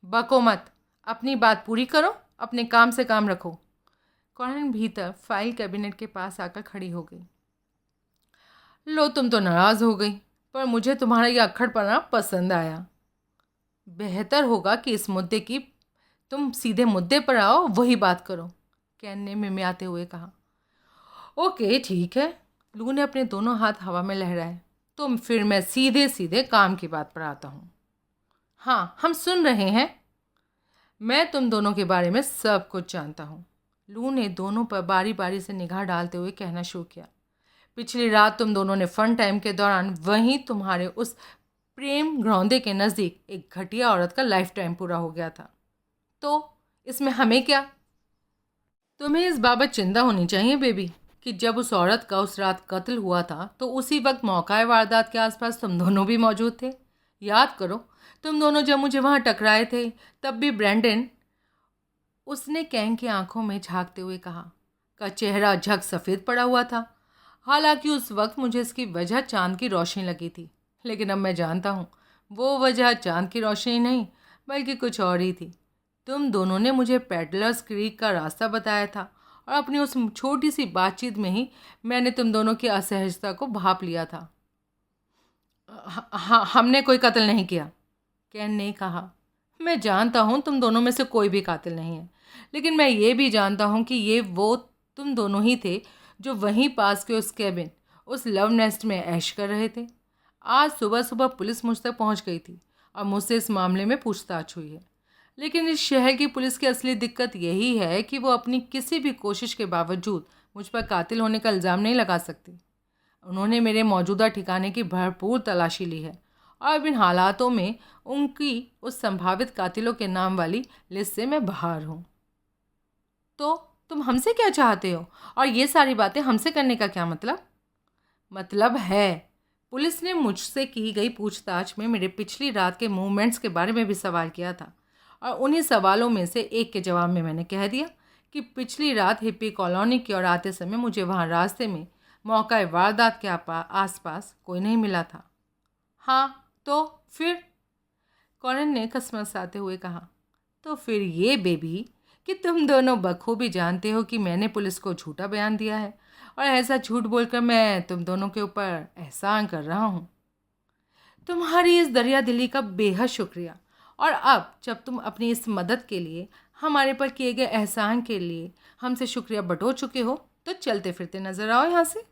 बको मत, अपनी बात पूरी करो, अपने काम से काम रखो। कॉरेन भीतर फाइल कैबिनेट के पास आकर खड़ी हो गई। लो, तुम तो नाराज़ हो गई, पर मुझे तुम्हारा यह अक्खड़पना पसंद आया। बेहतर होगा कि इस मुद्दे की तुम सीधे मुद्दे पर आओ, वही बात करो, कैन ने मिमियाते हुए कहा। ओके ठीक है, लू ने अपने दोनों हाथ हवा में लहराए, तो फिर मैं सीधे सीधे काम की बात पर आता हूँ। हाँ, हम सुन रहे हैं। मैं तुम दोनों के बारे में सब कुछ जानता हूँ। लू ने दोनों पर बारी बारी से निगाह डालते हुए कहना शुरू किया। पिछली रात तुम दोनों ने फन टाइम के दौरान वहीं तुम्हारे उस प्रेम ग्रौंदे के नज़दीक एक घटिया औरत का लाइफ टाइम पूरा हो गया था। तो इसमें हमें क्या? तुम्हें इस बाबत चिंता होनी चाहिए बेबी कि जब उस औरत का उस रात कत्ल हुआ था तो उसी वक्त मौका वारदात के आसपास तुम दोनों भी मौजूद थे। याद करो, तुम दोनों जब मुझे वहाँ टकराए थे तब भी ब्रेंडन, उसने कैन की आंखों में झांकते हुए कहा, का चेहरा झक सफ़ेद पड़ा हुआ था। हालांकि उस वक्त मुझे इसकी वजह चांद की रोशनी लगी थी, लेकिन अब मैं जानता हूँ वो वजह चांद की रोशनी नहीं बल्कि कुछ और ही थी। तुम दोनों ने मुझे पेडलर्स क्रीक का रास्ता बताया था और अपनी उस छोटी सी बातचीत में ही मैंने तुम दोनों की असहजता को भांप लिया था। हाँ, हमने कोई कत्ल नहीं किया, कैन ने कहा। मैं जानता हूँ तुम दोनों में से कोई भी कातिल नहीं है, लेकिन मैं ये भी जानता हूँ कि ये वो तुम दोनों ही थे जो वहीं पास के उस कैबिन, उस लव नेस्ट में ऐश कर रहे थे। आज सुबह सुबह पुलिस मुझ तक पहुँच गई थी और मुझसे इस मामले में पूछताछ हुई है, लेकिन इस शहर की पुलिस की असली दिक्कत यही है कि वो अपनी किसी भी कोशिश के बावजूद मुझ पर कातिल होने का इल्ज़ाम नहीं लगा सकती। उन्होंने मेरे मौजूदा ठिकाने की भरपूर तलाशी ली है और अब इन हालातों में उनकी उस संभावित कातिलों के नाम वाली लिस्ट से मैं बाहर हूँ। तो तुम हमसे क्या चाहते हो और ये सारी बातें हमसे करने का क्या मतलब है। पुलिस ने मुझसे की गई पूछताछ में मेरे पिछली रात के मूवमेंट्स के बारे में भी सवाल किया था और उन्हीं सवालों में से एक के जवाब में मैंने कह दिया कि पिछली रात हिप्पी कॉलोनी की ओर आते समय मुझे वहाँ रास्ते में मौका वारदात के आसपास कोई नहीं मिला था। हाँ तो फिर, कॉरेन ने कसमसाते हुए कहा। तो फिर ये बेबी कि तुम दोनों बखूबी जानते हो कि मैंने पुलिस को झूठा बयान दिया है और ऐसा झूठ बोलकर मैं तुम दोनों के ऊपर एहसान कर रहा हूँ। तुम्हारी इस दरिया दिली का बेहद शुक्रिया। और अब जब तुम अपनी इस मदद के लिए, हमारे पर किए गए एहसान के लिए हमसे शुक्रिया बटो चुके हो, तो चलते फिरते नजर आओ यहाँ से।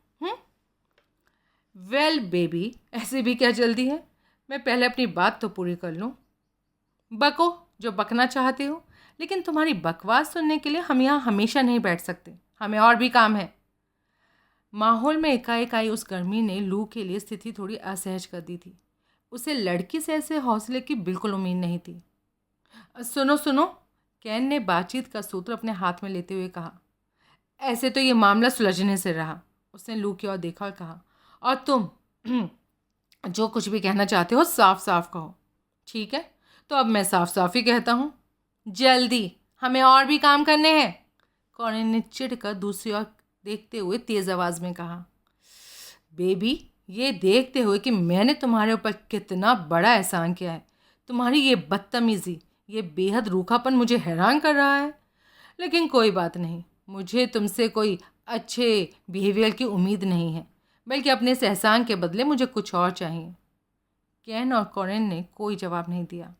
वेल बेबी, ऐसे भी क्या जल्दी है, मैं पहले अपनी बात तो पूरी कर लूँ। बको जो बकना चाहते हो, लेकिन तुम्हारी बकवास सुनने के लिए हम यहाँ हमेशा नहीं बैठ सकते, हमें और भी काम है। माहौल में एकाएक आई उस गर्मी ने लू के लिए स्थिति थोड़ी असहज कर दी थी। उसे लड़की से ऐसे हौसले की बिल्कुल उम्मीद नहीं थी। सुनो सुनो, कैन ने बातचीत का सूत्र अपने हाथ में लेते हुए कहा। ऐसे तो ये मामला सुलझने से रहा। उसने लू की ओर देखा और कहा, और तुम जो कुछ भी कहना चाहते हो साफ साफ कहो। ठीक है, तो अब मैं साफ साफ ही कहता हूँ, जल्दी, हमें और भी काम करने हैं। कॉरेन ने चिढ़कर दूसरी ओर देखते हुए तेज आवाज़ में कहा। बेबी, ये देखते हुए कि मैंने तुम्हारे ऊपर कितना बड़ा एहसान किया है, तुम्हारी ये बदतमीज़ी, ये बेहद रूखापन मुझे हैरान कर रहा है। लेकिन कोई बात नहीं, मुझे तुमसे कोई अच्छे बिहेवियर की उम्मीद नहीं है, बल्कि अपने इस एहसान के बदले मुझे कुछ और चाहिए। कैन और कॉरेन ने कोई जवाब नहीं दिया।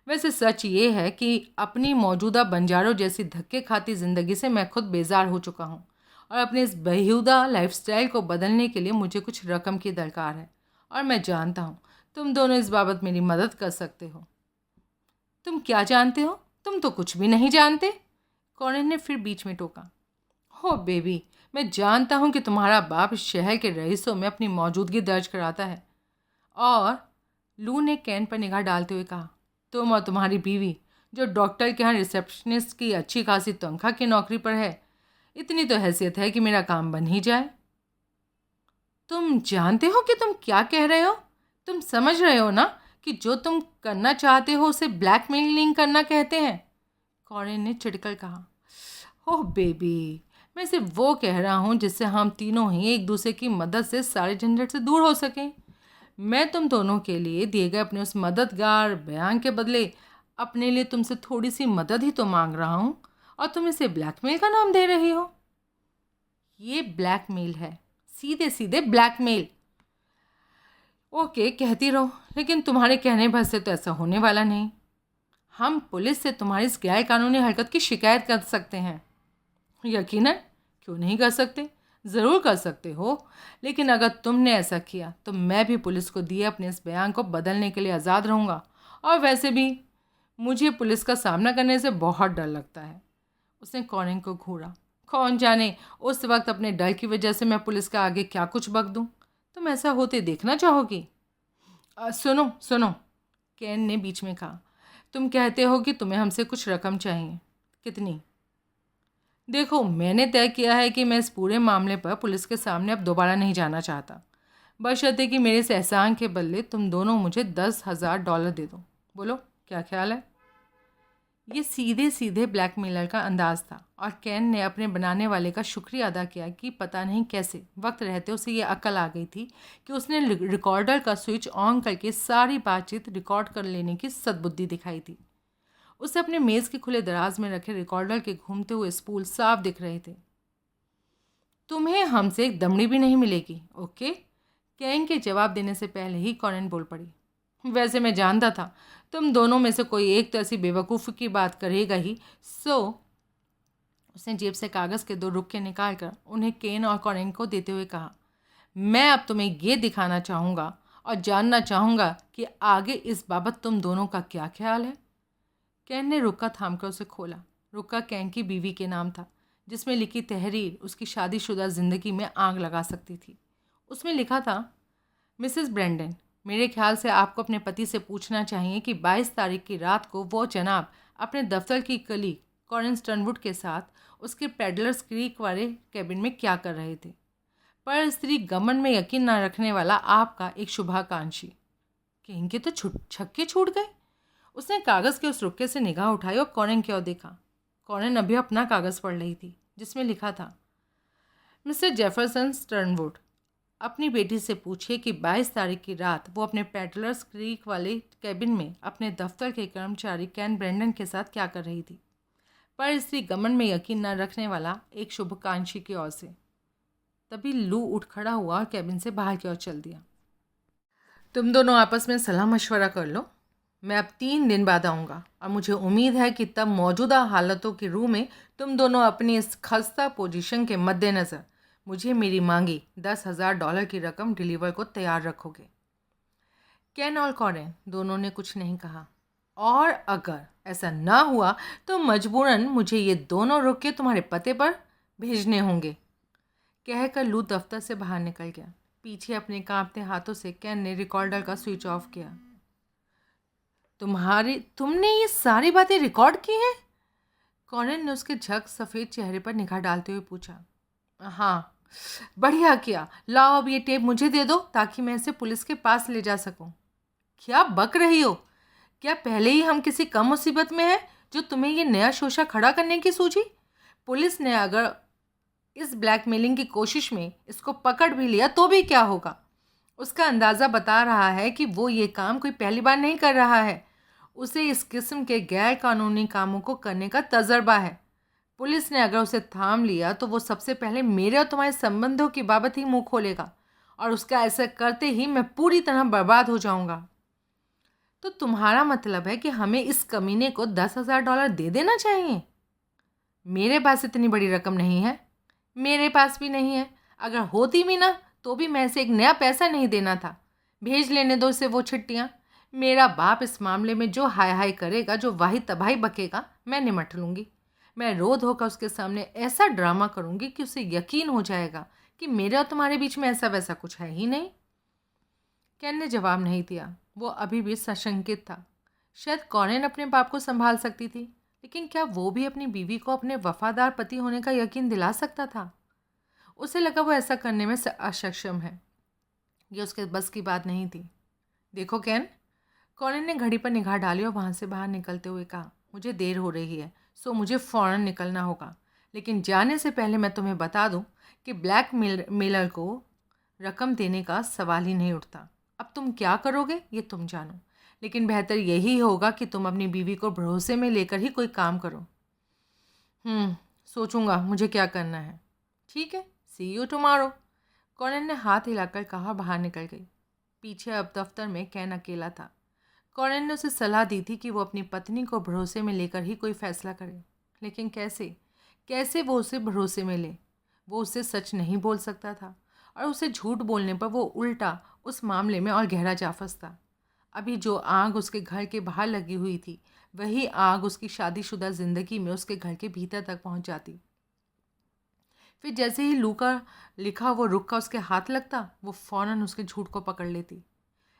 वैसे सच ये है कि अपनी मौजूदा बंजारों जैसी धक्के खाती ज़िंदगी से मैं खुद बेजार हो चुका हूँ और अपने इस बेहुदा लाइफस्टाइल को बदलने के लिए मुझे कुछ रकम की दरकार है, और मैं जानता हूँ तुम दोनों इस बाबत मेरी मदद कर सकते हो। तुम क्या जानते हो? तुम तो कुछ भी नहीं जानते, कॉरेन ने फिर बीच में टोका। हो बेबी, मैं जानता हूँ कि तुम्हारा बाप इस शहर के रईसों में अपनी मौजूदगी दर्ज कराता है। और लू ने कैन पर निगाह डालते हुए कहा, तुम और तुम्हारी बीवी जो डॉक्टर के यहाँ रिसेप्शनिस्ट की अच्छी खासी तनख्वाह की नौकरी पर है, इतनी तो हैसियत है कि मेरा काम बन ही जाए। तुम जानते हो कि तुम क्या कह रहे हो? तुम समझ रहे हो ना कि जो तुम करना चाहते हो उसे ब्लैकमेलिंग करना कहते हैं, कॉरेन ने चिढ़कर कहा। ओह बेबी, मैं सिर्फ वो कह रहा हूँ जिससे हम तीनों ही एक दूसरे की मदद से सारे झंझट से दूर हो सकें। मैं तुम दोनों के लिए दिए गए अपने उस मददगार बयान के बदले अपने लिए तुमसे थोड़ी सी मदद ही तो मांग रहा हूँ, और तुम इसे ब्लैकमेल का नाम दे रही हो। ये ब्लैकमेल है, सीधे सीधे ब्लैकमेल। ओके, कहती रहो, लेकिन तुम्हारे कहने भर से तो ऐसा होने वाला नहीं। हम पुलिस से तुम्हारी इस गैर कानूनी हरकत की शिकायत कर सकते हैं। यकीनन, क्यों नहीं कर सकते, ज़रूर कर सकते हो। लेकिन अगर तुमने ऐसा किया तो मैं भी पुलिस को दिए अपने इस बयान को बदलने के लिए आज़ाद रहूँगा। और वैसे भी मुझे पुलिस का सामना करने से बहुत डर लगता है। उसने कॉरेन को घूरा। कौन जाने उस वक्त अपने डर की वजह से मैं पुलिस का आगे क्या कुछ बक दूँ। तुम ऐसा होते देखना चाहोगी? सुनो सुनो, कैन ने बीच में कहा। तुम कहते हो कि तुम्हें हमसे कुछ रकम चाहिए। कितनी? देखो, मैंने तय किया है कि मैं इस पूरे मामले पर पुलिस के सामने अब दोबारा नहीं जाना चाहता, बशर्ते कि मेरे इस एहसान के बदले तुम दोनों मुझे $10,000 दे दो। बोलो, क्या ख्याल है? ये सीधे सीधे ब्लैकमेलर का अंदाज था, और कैन ने अपने बनाने वाले का शुक्रिया अदा किया कि पता नहीं कैसे वक्त रहते उसे ये अक्ल आ गई थी कि उसने रिकॉर्डर का स्विच ऑन करके सारी बातचीत रिकॉर्ड कर लेने की सद्बुद्धि दिखाई थी। उसे अपने मेज़ के खुले दराज में रखे रिकॉर्डर के घूमते हुए स्पूल साफ दिख रहे थे। तुम्हें हमसे एक दमड़ी भी नहीं मिलेगी, ओके? कैन के जवाब देने से पहले ही कॉरेन बोल पड़ी। वैसे मैं जानता था तुम दोनों में से कोई एक तो ऐसी बेवकूफ़ी की बात करेगा ही, सो उसने जेब से कागज़ के 2 रुक्के निकाल कर उन्हें केन और कॉरेन को देते हुए कहा, मैं अब तुम्हें ये दिखाना चाहूँगा और जानना चाहूँगा कि आगे इस बाबत तुम दोनों का क्या ख्याल है। कैन ने रुक्का थामकर उसे खोला। रुक्का कैन की बीवी के नाम था, जिसमें लिखी तहरीर उसकी शादीशुदा ज़िंदगी में आग लगा सकती थी। उसमें लिखा था, मिसेस ब्रेंडन, मेरे ख्याल से आपको अपने पति से पूछना चाहिए कि 22 तारीख की रात को वो जनाब अपने दफ्तर की कलीग कॉरेन स्टर्नवुड के साथ उसके पेडलर्स क्रीक वाले कैबिन में क्या कर रहे थे। पर स्त्री गमन में यकीन न रखने वाला आपका एक शुभाकांक्षी, कि इनके तो छक्के छूट गए। उसने कागज़ के उस रुक्के से निगाह उठाई और कॉरेन की ओर देखा। कॉरेन अभी अपना कागज़ पढ़ रही थी जिसमें लिखा था, मिस्टर जेफरसन स्टर्नवुड, अपनी बेटी से पूछिए कि 22 तारीख की रात वो अपने पेडलर्स क्रीक वाले कैबिन में अपने दफ्तर के कर्मचारी कैन ब्रैंडन के साथ क्या कर रही थी। पर स्त्री गमन में यकीन न रखने वाला एक शुभकांक्षी की ओर से। तभी लू उठ खड़ा हुआ और कैबिन से बाहर की ओर चल दिया। तुम दोनों आपस में सलाह मशवरा कर लो, मैं अब 3 दिन बाद आऊँगा और मुझे उम्मीद है कि तब मौजूदा हालतों के रूप में तुम दोनों अपनी इस खस्ता पोजीशन के मद्देनज़र मुझे मेरी मांगी $10,000 की रकम डिलीवर को तैयार रखोगे। कैन और कॉरेन दोनों ने कुछ नहीं कहा, और अगर ऐसा ना हुआ तो मजबूरन मुझे ये दोनों रुके तुम्हारे पते पर भेजने होंगे। कहकर लू दफ्तर से बाहर निकल गया। पीछे अपने कांपते हाथों से कैन ने रिकॉर्डर का स्विच ऑफ किया। तुमने ये सारी बातें रिकॉर्ड की हैं? कॉरेन ने उसके झक सफ़ेद चेहरे पर निगाह डालते हुए पूछा। हाँ, बढ़िया किया। लाओ अब ये टेप मुझे दे दो ताकि मैं इसे पुलिस के पास ले जा सकूं। क्या बक रही हो? क्या पहले ही हम किसी कम मुसीबत में हैं जो तुम्हें ये नया शोशा खड़ा करने की सूझी? पुलिस ने अगर इस ब्लैकमेलिंग की कोशिश में इसको पकड़ भी लिया तो भी क्या होगा? उसका अंदाज़ा बता रहा है कि वो ये काम कोई पहली बार नहीं कर रहा है। उसे इस किस्म के गैर कानूनी कामों को करने का तजर्बा है। पुलिस ने अगर उसे थाम लिया तो वो सबसे पहले मेरे और तुम्हारे संबंधों की बाबत ही मुंह खोलेगा, और उसका ऐसा करते ही मैं पूरी तरह बर्बाद हो जाऊंगा। तो तुम्हारा मतलब है कि हमें इस कमीने को $10,000 दे देना चाहिए? मेरे पास इतनी बड़ी रकम नहीं है। मेरे पास भी नहीं है। अगर होती भी ना तो भी मैं इसे एक नया पैसा नहीं देना था। भेज लेने दो इसे वो चिट्ठियाँ। मेरा बाप इस मामले में जो हाय हाय करेगा, जो वाही तबाही बकेगा, मैं निमट लूँगी। मैं रो धोकर उसके सामने ऐसा ड्रामा करूँगी कि उसे यकीन हो जाएगा कि मेरे और तुम्हारे बीच में ऐसा वैसा कुछ है ही नहीं। कैन ने जवाब नहीं दिया। वो अभी भी सशंकित था। शायद कॉरेन अपने बाप को संभाल सकती थी, लेकिन क्या वो भी अपनी बीवी को अपने वफादार पति होने का यकीन दिला सकता था? उसे लगा वो ऐसा करने में असक्षम है। ये उसके बस की बात नहीं थी। देखो कैन, कॉरेन ने घड़ी पर निगाह डाली और वहाँ से बाहर निकलते हुए कहा, मुझे देर हो रही है, सो मुझे फ़ौरन निकलना होगा। लेकिन जाने से पहले मैं तुम्हें बता दूं कि ब्लैक मेलर को रकम देने का सवाल ही नहीं उठता। अब तुम क्या करोगे ये तुम जानो, लेकिन बेहतर यही होगा कि तुम अपनी बीवी को भरोसे में लेकर ही कोई काम करो। सोचूंगा मुझे क्या करना है। ठीक है, सी यू टुमारो। कॉरेन ने हाथ हिलाकर कहा, बाहर निकल गई। पीछे अब दफ्तर में कैन अकेला था। कॉरेन ने उसे सलाह दी थी कि वो अपनी पत्नी को भरोसे में लेकर ही कोई फैसला करे, लेकिन कैसे वो उसे भरोसे में ले? वो उससे सच नहीं बोल सकता था, और उसे झूठ बोलने पर वो उल्टा उस मामले में और गहरा जा फंसता। अभी जो आग उसके घर के बाहर लगी हुई थी, वही आग उसकी शादीशुदा ज़िंदगी में उसके घर के भीतर तक पहुंच जाती। फिर जैसे ही लू का लिखा वो रुक्का उसके हाथ लगता, वो फ़ौरन उसके झूठ को पकड़ लेती।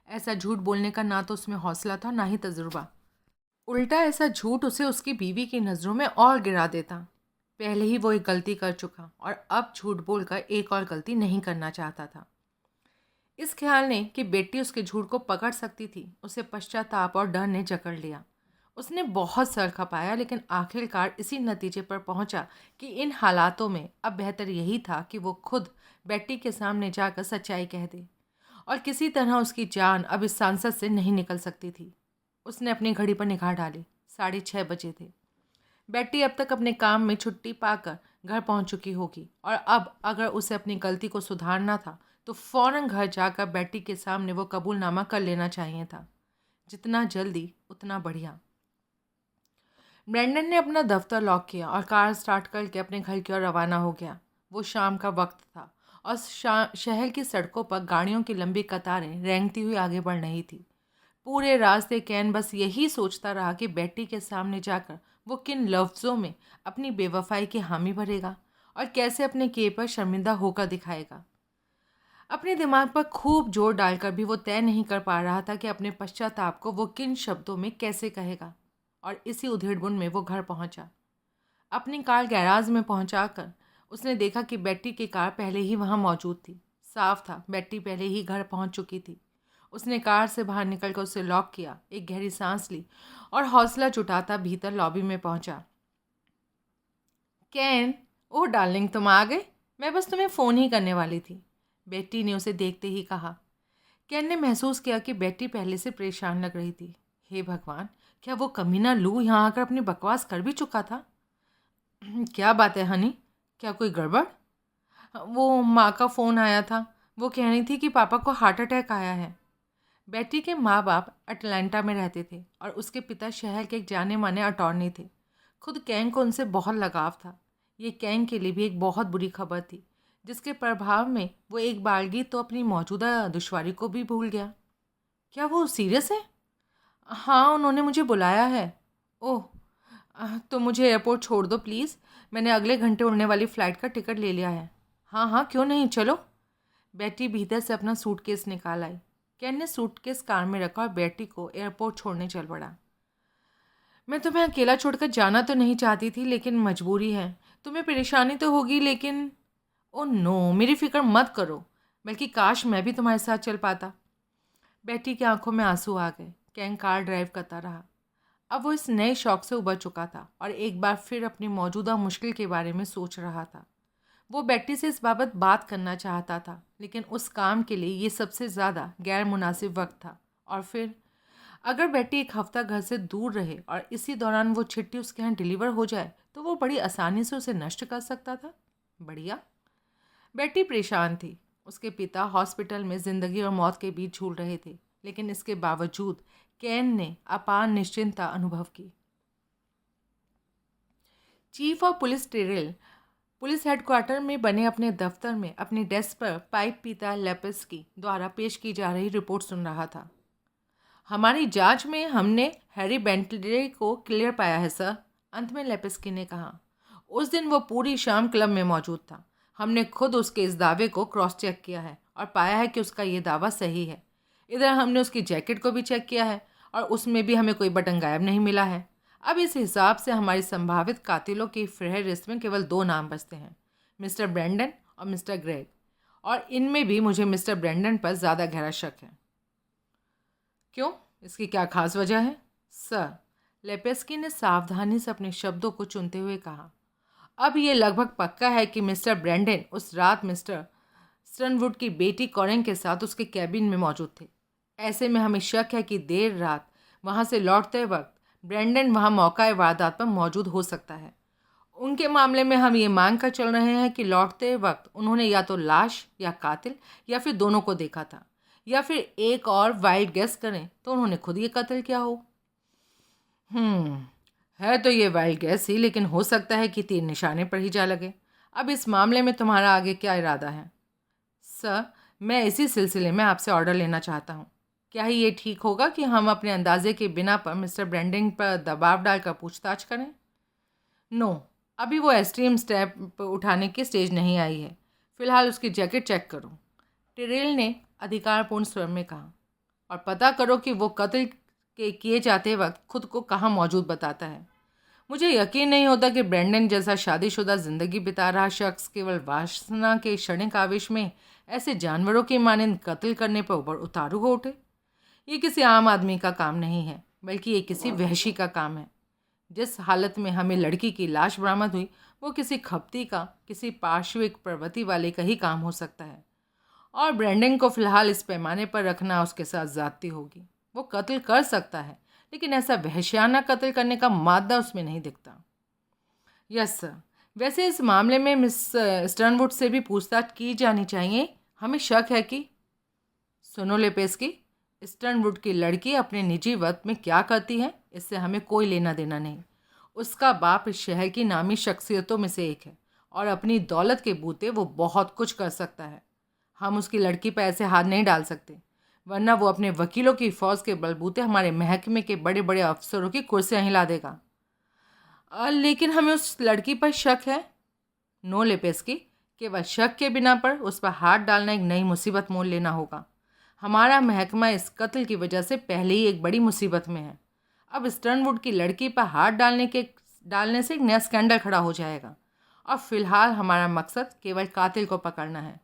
ऐसा झूठ बोलने का ना तो उसमें हौसला था, ना ही तजुर्बा। उल्टा ऐसा झूठ उसे उसकी बीवी की नज़रों में और गिरा देता। पहले ही वो एक गलती कर चुका और अब झूठ बोलकर एक और गलती नहीं करना चाहता था। इस ख्याल ने कि बेटी उसके झूठ को पकड़ सकती थी, उसे पश्चाताप और डर ने जकड़ लिया। उसने बहुत सर खपाया, लेकिन आखिरकार इसी नतीजे पर पहुंचा कि इन हालातों में अब बेहतर यही था कि वो खुद बेटी के सामने जाकर सच्चाई कह दे, और किसी तरह उसकी जान अब इस सांसद से नहीं निकल सकती थी। उसने अपनी घड़ी पर निगाह डाली। 6:30 बजे थे। बेटी अब तक अपने काम में छुट्टी पाकर घर पहुंच चुकी होगी, और अब अगर उसे अपनी गलती को सुधारना था तो फ़ौरन घर जाकर बेटी के सामने वो कबूलनामा कर लेना चाहिए था। जितना जल्दी उतना बढ़िया। ब्रैंडन ने अपना दफ्तर लॉक किया और कार स्टार्ट करके अपने घर की ओर रवाना हो गया। वो शाम का वक्त था और शहर की सड़कों पर गाड़ियों की लंबी कतारें रेंगती हुई आगे बढ़ रही थी। पूरे रास्ते कैन बस यही सोचता रहा कि बेटी के सामने जाकर वो किन लफ्ज़ों में अपनी बेवफाई की हामी भरेगा और कैसे अपने किए पर शर्मिंदा होकर दिखाएगा। अपने दिमाग पर खूब जोर डालकर भी वो तय नहीं कर पा रहा था कि अपने पश्चाताप को वो किन शब्दों में कैसे कहेगा, और इसी उधेड़बुन में वो घर पहुंचा। अपनी कार गैराज में पहुंचाकर उसने देखा कि बेट्टी की कार पहले ही वहां मौजूद थी। साफ था, बेट्टी पहले ही घर पहुंच चुकी थी। उसने कार से बाहर निकलकर उसे लॉक किया, एक गहरी सांस ली और हौसला जुटाता भीतर लॉबी में पहुंचा। कैन, ओह डार्लिंग, तुम आ गए। मैं बस तुम्हें फ़ोन ही करने वाली थी, बेट्टी ने उसे देखते ही कहा। कैन ने महसूस किया कि बेट्टी पहले से परेशान लग रही थी। हे भगवान, क्या वो कमीना लू यहाँ आकर अपनी बकवास कर भी चुका था? क्या बात है हनी, क्या कोई गड़बड़? वो माँ का फ़ोन आया था, वो कह रही थी कि पापा को हार्ट अटैक आया है। बेट्टी के माँ बाप अटलांटा में रहते थे और उसके पिता शहर के एक जाने माने अटॉर्नी थे। खुद कैंग को उनसे बहुत लगाव था। ये कैंग के लिए भी एक बहुत बुरी खबर थी, जिसके प्रभाव में वो एक बारगी तो अपनी मौजूदा दुश्वारी को भी भूल गया। क्या वो सीरियस है? हाँ, उन्होंने मुझे बुलाया है। ओह, तो मुझे एयरपोर्ट छोड़ दो प्लीज़। मैंने अगले घंटे उड़ने वाली फ़्लाइट का टिकट ले लिया है। हाँ हाँ, क्यों नहीं, चलो। बेट्टी भीतर से अपना सूटकेस निकाल आई। कैन ने सूटकेस कार में रखा और बेट्टी को एयरपोर्ट छोड़ने चल पड़ा। मैं तुम्हें अकेला छोड़कर जाना तो नहीं चाहती थी, लेकिन मजबूरी है। तुम्हें परेशानी तो होगी, लेकिन ओ नो, मेरी फिक्र मत करो, बल्कि काश मैं भी तुम्हारे साथ चल पाता। बेट्टी की आंखों में आंसू आ गए। कैन कार ड्राइव करता रहा। अब वो इस नए शौक से उबर चुका था और एक बार फिर अपनी मौजूदा मुश्किल के बारे में सोच रहा था। वो बेट्टी से इस बाबत बात करना चाहता था, लेकिन उस काम के लिए ये सबसे ज़्यादा गैर मुनासिब वक्त था। और फिर अगर बेट्टी एक हफ्ता घर से दूर रहे और इसी दौरान वो चिट्ठी उसके यहाँ डिलीवर हो जाए, तो वो बड़ी आसानी से उसे नष्ट कर सकता था। बढ़िया। बेट्टी परेशान थी। उसके पिता हॉस्पिटल में ज़िंदगी और मौत के बीच झूल रहे थे, लेकिन इसके बावजूद कैन ने अपार निश्चिंतता अनुभव की। Chief of police Terrell police headquarter में बने अपने दफ्तर में अपनी डेस्क पर पाइप पीता लेपेस्की द्वारा पेश की जा रही रिपोर्ट सुन रहा था। हमारी जांच में हमने हैरी बेंटले को क्लियर पाया है सर, अंत में लेपेस्की ने कहा। उस दिन वो पूरी शाम क्लब में मौजूद था। हमने खुद उसके इस दावे को क्रॉस चेक किया है और पाया है कि उसका ये दावा सही है। इधर हमने उसकी जैकेट को भी चेक किया है और उसमें भी हमें कोई बटन गायब नहीं मिला है। अब इस हिसाब से हमारी संभावित कातिलों की फहरिस्त में केवल 2 नाम बचते हैं, मिस्टर ब्रैंडन और मिस्टर ग्रेग, और इनमें भी मुझे मिस्टर ब्रैंडन पर ज़्यादा गहरा शक है। क्यों, इसकी क्या खास वजह है सर? लेपेस्की ने सावधानी से अपने शब्दों को चुनते हुए कहा। अब ये लगभग पक्का है कि मिस्टर ब्रैंडन उस रात मिस्टर स्टर्नवुड की बेटी कॉरेन के साथ उसके कैबिन में मौजूद थे। ऐसे में हमें शक है कि देर रात वहाँ से लौटते वक्त ब्रैंडन वहाँ मौका वारदात पर मौजूद हो सकता है। उनके मामले में हम ये मान कर चल रहे हैं कि लौटते वक्त उन्होंने या तो लाश या कातिल या फिर दोनों को देखा था, या फिर एक और वाइल्ड गेस करें तो उन्होंने खुद ये कत्ल किया हो। है तो ये वाइल्ड गेस ही, लेकिन हो सकता है कि तीर निशाने पर ही जा लगे। अब इस मामले में तुम्हारा आगे क्या इरादा है? सर, मैं इसी सिलसिले में आपसे ऑर्डर लेना चाहता हूँ। क्या ही ये ठीक होगा कि हम अपने अंदाजे के बिना पर मिस्टर ब्रैंडन पर दबाव डालकर पूछताछ करें? नो, अभी वो एक्सट्रीम स्टेप उठाने की स्टेज नहीं आई है। फिलहाल उसकी जैकेट चेक करो, टेरेल ने अधिकारपूर्ण स्वर में कहा, और पता करो कि वो कत्ल के किए जाते वक्त खुद को कहाँ मौजूद बताता है। मुझे यकीन नहीं होता कि ब्रैंडन जैसा शादीशुदा ज़िंदगी बिता रहा शख्स केवल वासना के क्षणिक आवेश में ऐसे जानवरों की मानंद कत्ल करने पर ऊपर उतारू हो उठे। ये किसी आम आदमी का काम नहीं है, बल्कि ये किसी वहशी का काम है। जिस हालत में हमें लड़की की लाश बरामद हुई, वो किसी खपती का, किसी पार्श्विक प्रवृत्ति वाले का ही काम हो सकता है। और ब्रैंडन को फिलहाल इस पैमाने पर रखना उसके साथ ज़्यादती होगी। वो कत्ल कर सकता है, लेकिन ऐसा वहशियाना कत्ल करने का मादा उसमें नहीं दिखता। यस सर, वैसे इस मामले में मिस स्टर्नवुड से भी पूछताछ की जानी चाहिए। हमें शक है कि सुनो लेपेस्की, स्टर्नवुड की लड़की अपने निजी वक्त में क्या करती है, इससे हमें कोई लेना देना नहीं। उसका बाप इस शहर की नामी शख्सियतों में से एक है और अपनी दौलत के बूते वो बहुत कुछ कर सकता है। हम उसकी लड़की पर ऐसे हाथ नहीं डाल सकते, वरना वो अपने वकीलों की फ़ौज के बलबूते हमारे महकमे के बड़े बड़े अफसरों की कुर्सियाँ हिला देगा। लेकिन हमें उस लड़की पर शक है। नो लेपेस्की, केवल शक के बिना पर उस पर हाथ डालना एक नई मुसीबत मोल लेना होगा। हमारा महकमा इस कत्ल की वजह से पहले ही एक बड़ी मुसीबत में है। अब स्टर्नवुड की लड़की पर हाथ डालने के डालने से एक नया स्कैंडल खड़ा हो जाएगा। और फिलहाल हमारा मकसद केवल कातिल को पकड़ना है।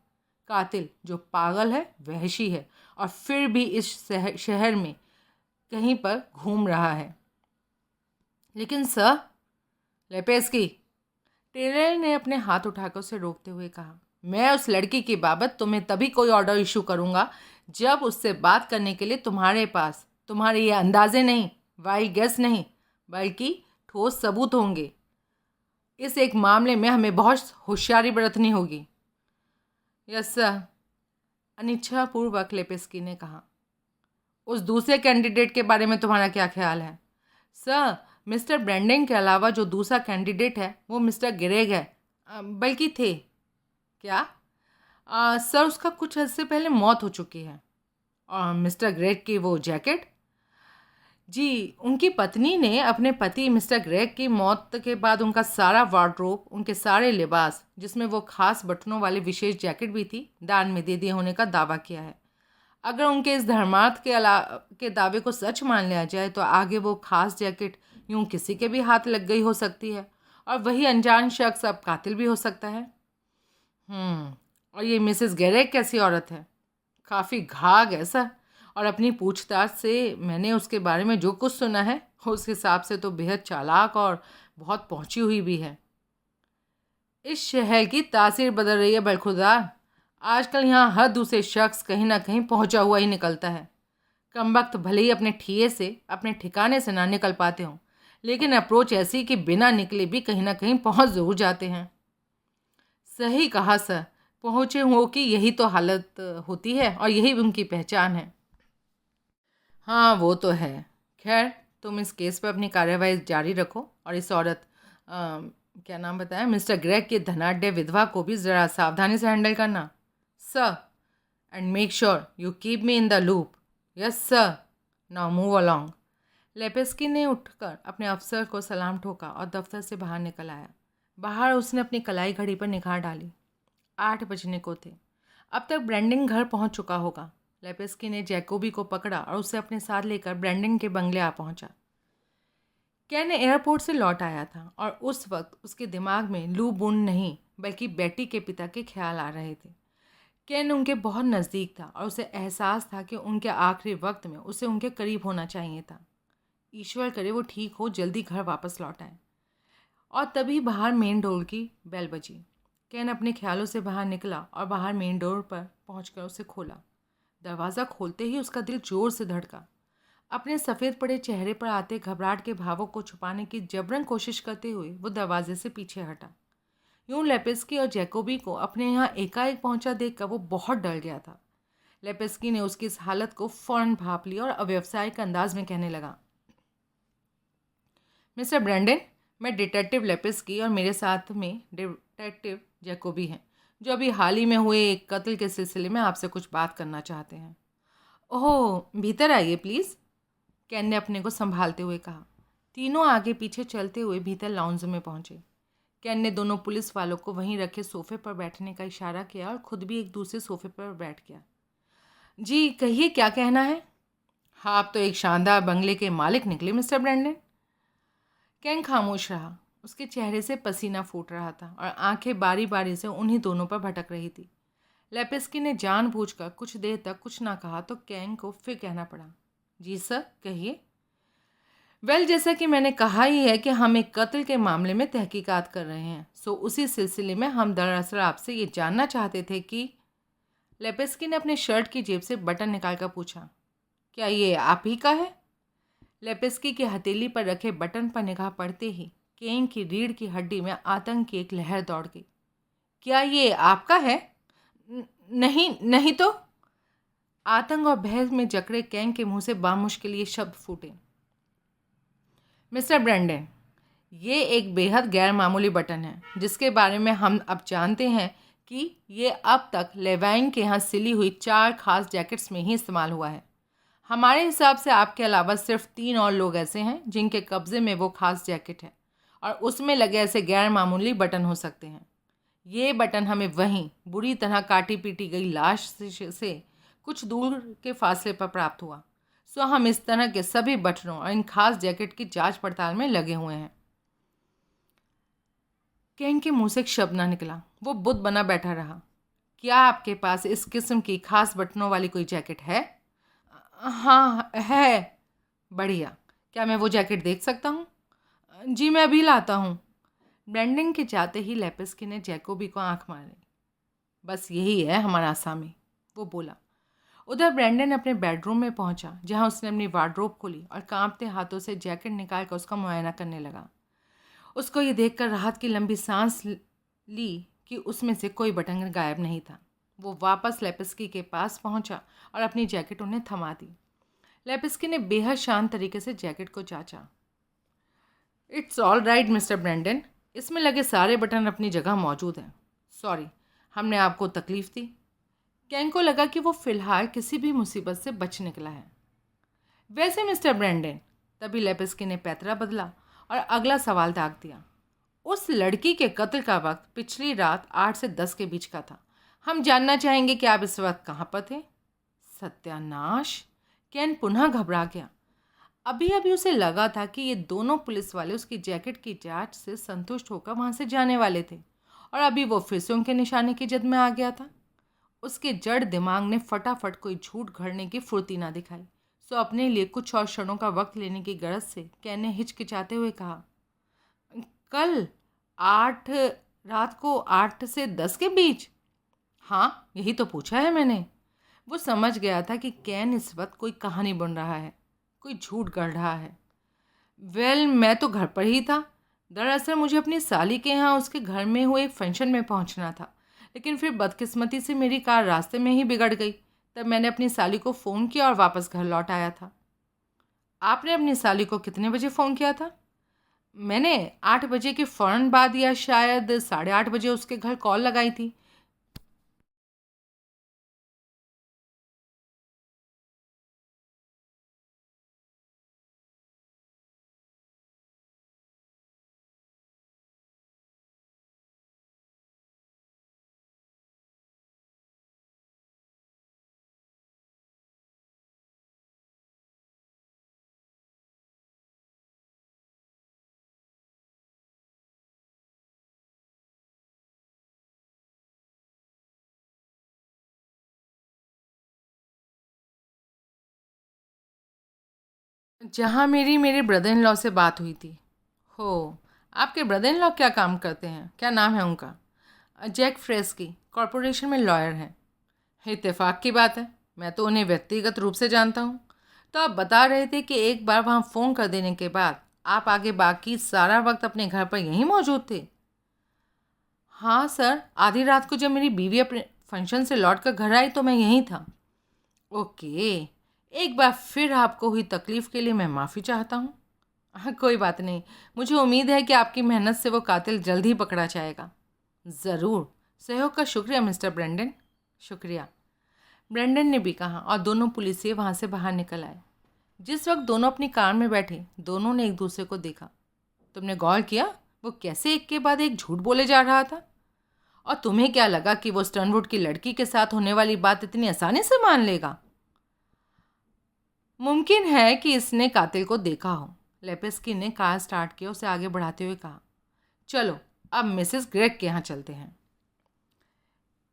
कातिल जो पागल है, वहशी है और फिर भी इस शहर में कहीं पर घूम रहा है। लेकिन सर, लेपेस्की, टेलर ने अपने हाथ उठाकर उसे रोकते हुए कहा, मैं उस लड़की की बाबत तुम्हें तभी कोई ऑर्डर इशू करूंगा जब उससे बात करने के लिए तुम्हारे पास तुम्हारे ये अंदाजे नहीं, वाइल्ड गेस नहीं, बल्कि ठोस सबूत होंगे। इस एक मामले में हमें बहुत होशियारी बरतनी होगी। यस सर, अनिच्छापूर्वक लेपेस्की ने कहा। उस दूसरे कैंडिडेट के बारे में तुम्हारा क्या ख्याल है? सर, मिस्टर ब्रैंडन के अलावा जो दूसरा कैंडिडेट है वो मिस्टर ग्रेग है, बल्कि थे। क्या? सर, उसका कुछ अर्से पहले मौत हो चुकी है। और मिस्टर ग्रेग की वो जैकेट? जी, उनकी पत्नी ने अपने पति मिस्टर ग्रेग की मौत के बाद उनका सारा वार्डरोब, उनके सारे लिबास, जिसमें वो खास बटनों वाली विशेष जैकेट भी थी, दान में दे दिए होने का दावा किया है। अगर उनके इस धर्मार्थ के दावे को सच मान लिया जाए तो आगे वो खास जैकेट यूं किसी के भी हाथ लग गई हो सकती है और वही अनजान शख्स अब कातिल भी हो सकता है। और ये मिसेस ग्रेग कैसी औरत है? काफ़ी घाघ है सर, और अपनी पूछताछ से मैंने उसके बारे में जो कुछ सुना है उस हिसाब से तो बेहद चालाक और बहुत पहुंची हुई भी है। इस शहर की तासीर बदल रही है बरखुरदार। आजकल यहाँ हर दूसरे शख्स कहीं ना कहीं पहुंचा हुआ ही निकलता है। कमबख्त भले ही अपने ठिये से, अपने ठिकाने से ना निकल पाते हों, लेकिन अप्रोच ऐसी कि बिना निकले भी कहीं ना कहीं पहुंच जरूर जाते हैं। सही कहा सर, पहुँचे हो कि यही तो हालत होती है और यही उनकी पहचान है। हाँ, वो तो है। खैर, तुम इस केस पर अपनी कार्यवाही जारी रखो और इस औरत क्या नाम बताया, मिस्टर ग्रेग की धनाढ्य विधवा को भी ज़रा सावधानी से हैंडल करना। Sir, and make sure you keep me in the loop. Yes sir, now move along. Lepeski ने उठकर अपने अफसर को सलाम ठोका और दफ्तर से बाहर निकल आया। बाहर उसने अपनी कलाई घड़ी पर निगाह डाली। 8 बजने को थे। अब तक ब्रैंडन घर पहुंच चुका होगा। लेपेस्की ने जैकोबी को पकड़ा और उसे अपने साथ लेकर ब्रैंडन के बंगले आ पहुंचा। कैन एयरपोर्ट से लौट आया था और उस वक्त उसके दिमाग में लू बुन नहीं बल्कि बेटी के पिता के ख्याल आ रहे थे। कैन उनके बहुत नज़दीक था और उसे एहसास था कि उनके आखिरी वक्त में उसे उनके करीब होना चाहिए था। ईश्वर करे वो ठीक हो, जल्दी घर वापस लौट आए। और तभी बाहर मेन डोर की बेल बजी। कैन अपने ख्यालों से बाहर निकला और बाहर मेन डोर पर पहुंचकर उसे खोला। दरवाज़ा खोलते ही उसका दिल जोर से धड़का। अपने सफ़ेद पड़े चेहरे पर आते घबराहट के भावों को छुपाने की जबरन कोशिश करते हुए वो दरवाजे से पीछे हटा। यूं लेपेस्की और जैकोबी को अपने यहाँ एकाएक पहुंचा देखकर वो बहुत डर गया था। लेपेस्की ने उसकी इस हालत को फौरन भांप लिया और अव्यवसायिक अंदाज में कहने लगा, मिस्टर ब्रैंडन, मैं डिटेक्टिव लेपेस्की और मेरे साथ में डिटेक्टिव जैकोबी हैं, जो अभी हाल ही में हुए एक कत्ल के सिलसिले में आपसे कुछ बात करना चाहते हैं। ओह, भीतर आइए प्लीज़, कैन ने अपने को संभालते हुए कहा। तीनों आगे पीछे चलते हुए भीतर लाउंज में पहुंचे। कैन ने दोनों पुलिस वालों को वहीं रखे सोफे पर बैठने का इशारा किया और खुद भी एक दूसरे सोफे पर बैठ गया। जी कहिए, क्या कहना है? हाँ, आप तो एक शानदार बंगले के मालिक निकले मिस्टर ब्रैंडन। कैन खामोश रहा। उसके चेहरे से पसीना फूट रहा था और आंखें बारी बारी से उन्हीं दोनों पर भटक रही थी। लेपेस्की ने जानबूझकर कुछ देर तक कुछ ना कहा तो कैन को फिर कहना पड़ा, जी सर, कहिए। वेल, जैसा कि मैंने कहा ही है कि हम एक कत्ल के मामले में तहकीकात कर रहे हैं, सो उसी सिलसिले में हम दरअसल आपसे ये जानना चाहते थे कि। लेपेस्की ने अपने शर्ट की जेब से बटन निकालकर पूछा, क्या ये आप ही का है? लेपेस्की की हथेली पर रखे बटन पर निगाह पड़ते ही केन की रीढ़ की हड्डी में आतंक की एक लहर दौड़ गई। क्या ये आपका है? नहीं, नहीं तो। आतंक और भय में जकड़े कैन के मुंह से बामुश्किल ये शब्द फूटे, मिस्टर ब्रैंडन, ये एक बेहद गैर मामूली बटन है जिसके बारे में हम अब जानते हैं कि ये अब तक लेवाइन के यहाँ सिली हुई 4 खास जैकेट्स में ही इस्तेमाल हुआ है। हमारे हिसाब से आपके अलावा सिर्फ 3 और लोग ऐसे हैं जिनके कब्जे में वो खास जैकेट है और उसमें लगे ऐसे गैर मामूली बटन हो सकते हैं। ये बटन हमें वहीं बुरी तरह काटी पीटी गई लाश से कुछ दूर के फासले पर प्राप्त हुआ, सो हम इस तरह के सभी बटनों और इन खास जैकेट की जांच पड़ताल में लगे हुए हैं। कैन के मुंह से एक शब्द ना निकला। वो बुद्ध बना बैठा रहा। क्या आपके पास इस किस्म की खास बटनों वाली कोई जैकेट है? हाँ है। बढ़िया। क्या मैं वो जैकेट देख सकता हूँ? जी मैं अभी लाता हूँ। ब्रेंडन के जाते ही लेपेस्की ने जैकोबी को आंख मारी। बस यही है हमारा आसामी, वो बोला। उधर ब्रेंडन अपने बेडरूम में पहुंचा, जहां उसने अपनी वार्डरोब खोली और कांपते हाथों से जैकेट निकाल कर उसका मुआयना करने लगा। उसको ये देखकर राहत की लंबी सांस ली कि उसमें से कोई बटन गायब नहीं था। वो वापस लेपेस्की के पास पहुंचा और अपनी जैकेट उन्हें थमा दी। लेपेस्की ने बेहद शांत तरीके से जैकेट को जांचा। It's all right mister Brendan, इसमें लगे सारे बटन अपनी जगह मौजूद हैं। सॉरी, हमने आपको तकलीफ़ दी। कैन को लगा कि वो फ़िलहाल किसी भी मुसीबत से बच निकला है। वैसे मिस्टर ब्रेंडन, तभी लेपेस्की ने पैतरा बदला और अगला सवाल दाग दिया। उस लड़की के कत्ल का वक्त पिछली रात 8 से 10 के बीच का था। हम जानना चाहेंगे कि आप इस वक्त कहाँ पर थे? सत्यानाश! कैन पुनः घबरा गया। अभी अभी उसे लगा था कि ये दोनों पुलिस वाले उसकी जैकेट की जांच से संतुष्ट होकर वहाँ से जाने वाले थे, और अभी वो फिर से उनके निशाने की जद में आ गया था। उसके जड़ दिमाग ने फटाफट कोई झूठ गढ़ने की फुर्ती ना दिखाई, सो अपने लिए कुछ और क्षणों का वक्त लेने की गरज से कैन ने हिचकिचाते हुए कहा, कल 8 रात को 8 से 10 के बीच? हाँ, यही तो पूछा है मैंने। वो समझ गया था कि कैन इस वक्त कोई कहानी बुन रहा है, कोई झूठ गढ़ रहा है। वेल, मैं तो घर पर ही था। दरअसल मुझे अपनी साली के यहाँ उसके घर में हुए एक फंक्शन में पहुँचना था, लेकिन फिर बदकिस्मती से मेरी कार रास्ते में ही बिगड़ गई। तब मैंने अपनी साली को फ़ोन किया और वापस घर लौट आया था। आपने अपनी साली को कितने बजे फ़ोन किया था? मैंने 8 बजे के फ़ौरन बाद या शायद 8:30 बजे उसके घर कॉल लगाई थी। जहाँ मेरे ब्रदर इन लॉ से बात हुई थी। हो, आपके ब्रदर इन लॉ क्या काम करते हैं? क्या नाम है उनका? जैक फ्रेस्की, कॉरपोरेशन में लॉयर हैं। इत्तेफाक की बात है, मैं तो उन्हें व्यक्तिगत रूप से जानता हूँ। तो आप बता रहे थे कि एक बार वहाँ फ़ोन कर देने के बाद आप आगे बाकी सारा वक्त अपने घर पर यहीं मौजूद थे? हाँ सर, आधी रात को जब मेरी बीवी अपने फंक्शन से लौट कर घर आई तो मैं यहीं था। ओके, एक बार फिर आपको हुई तकलीफ़ के लिए मैं माफ़ी चाहता हूँ। हाँ, कोई बात नहीं। मुझे उम्मीद है कि आपकी मेहनत से वो कातिल जल्द ही पकड़ा जाएगा। ज़रूर। सहयोग का शुक्रिया मिस्टर ब्रेंडन। शुक्रिया, ब्रेंडन ने भी कहा, और दोनों पुलिसिए वहाँ से बाहर निकल आए। जिस वक्त दोनों अपनी कार में बैठे, दोनों ने एक दूसरे को देखा। तुमने गौर किया वो कैसे एक के बाद एक झूठ बोले जा रहा था? और तुम्हें क्या लगा कि वो स्टर्नवुड की लड़की के साथ होने वाली बात इतनी आसानी से मान लेगा? मुमकिन है कि इसने कातिल को देखा हो। लेपेस्की ने कार स्टार्ट किया, उसे आगे बढ़ाते हुए कहा, चलो अब मिसेस ग्रेग के यहाँ चलते हैं।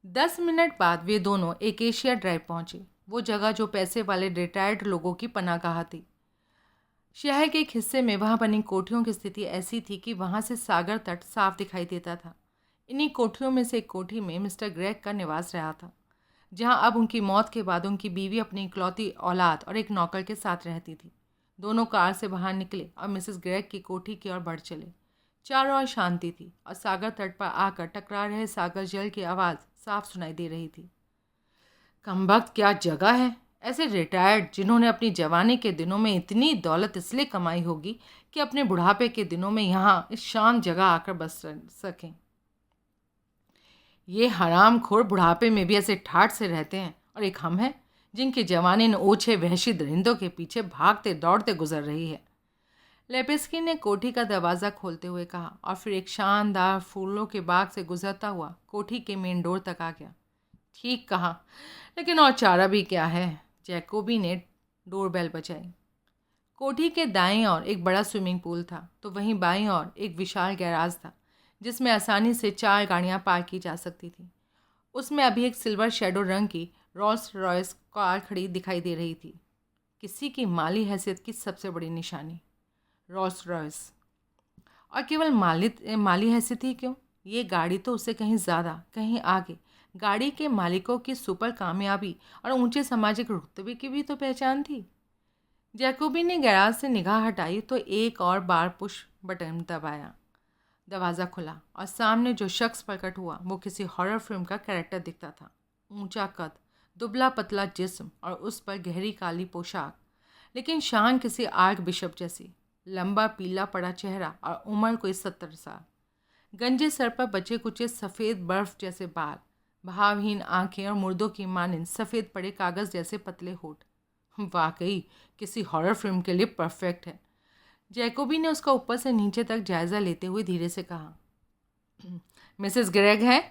10 मिनट बाद वे दोनों एकेशिया ड्राइव पहुंचे, वो जगह जो पैसे वाले रिटायर्ड लोगों की पनाहगाह थी। शहर के एक हिस्से में वहाँ बनी कोठियों की स्थिति ऐसी थी कि वहाँ से सागर तट साफ दिखाई देता था। इन्हीं कोठियों में से एक कोठी में मिस्टर ग्रेग का निवास रहा था, जहाँ अब उनकी मौत के बाद उनकी बीवी अपनी इकलौती औलाद और एक नौकर के साथ रहती थी। दोनों कार से बाहर निकले और मिसेस ग्रेग की कोठी की ओर बढ़ चले। चारों ओर शांति थी और सागर तट पर आकर टकरा रहे सागर जल की आवाज़ साफ सुनाई दे रही थी। कमबख्त क्या जगह है! ऐसे रिटायर्ड जिन्होंने अपनी जवानी के दिनों में इतनी दौलत इसलिए कमाई होगी कि अपने बुढ़ापे के दिनों में यहाँ इस शांत जगह आकर बस सकें। ये हरामखोर बुढ़ापे में भी ऐसे ठाठ से रहते हैं, और एक हम हैं जिनकी जवानी इन ओछे वहशी दरिंदों के पीछे भागते दौड़ते गुजर रही है। लेपेस्की ने कोठी का दरवाज़ा खोलते हुए कहा, और फिर एक शानदार फूलों के बाग से गुजरता हुआ कोठी के मेन डोर तक आ गया। ठीक कहा, लेकिन और चारा भी क्या है? जैकोबी ने डोरबेल बजाई। कोठी के दाईं ओर एक बड़ा स्विमिंग पूल था, तो वहीं बाईं ओर एक विशाल गैराज था, जिसमें आसानी से 4 गाड़ियां पार्क की जा सकती थी। उसमें अभी एक सिल्वर शैडो रंग की रोल्स रॉयस कार खड़ी दिखाई दे रही थी। किसी की माली हैसियत की सबसे बड़ी निशानी, रोल्स रॉयस। और केवल माली हैसियत ही क्यों, ये गाड़ी तो उससे कहीं ज़्यादा, कहीं आगे गाड़ी के मालिकों की सुपर कामयाबी और ऊंचे सामाजिक रुतबे की भी तो पहचान थी। जैकोबी ने गैराज से निगाह हटाई तो एक और बार पुश बटन दबाया। दरवाज़ा खुला और सामने जो शख्स प्रकट हुआ वो किसी हॉरर फिल्म का कैरेक्टर दिखता था। ऊंचा कद, दुबला पतला जिस्म और उस पर गहरी काली पोशाक, लेकिन शान किसी आर्क बिशप जैसी। लंबा पीला पड़ा चेहरा और उम्र कोई 70 साल। गंजे सर पर बचे कुचे सफ़ेद बर्फ जैसे बाल, भावहीन आंखें और मुर्दों की मानिंद सफ़ेद पड़े कागज़ जैसे पतले होठ। वाकई किसी हॉरर फिल्म के लिए परफेक्ट है। जैकोबी ने उसका ऊपर से नीचे तक जायज़ा लेते हुए धीरे से कहा, मिसेस ग्रेग हैं?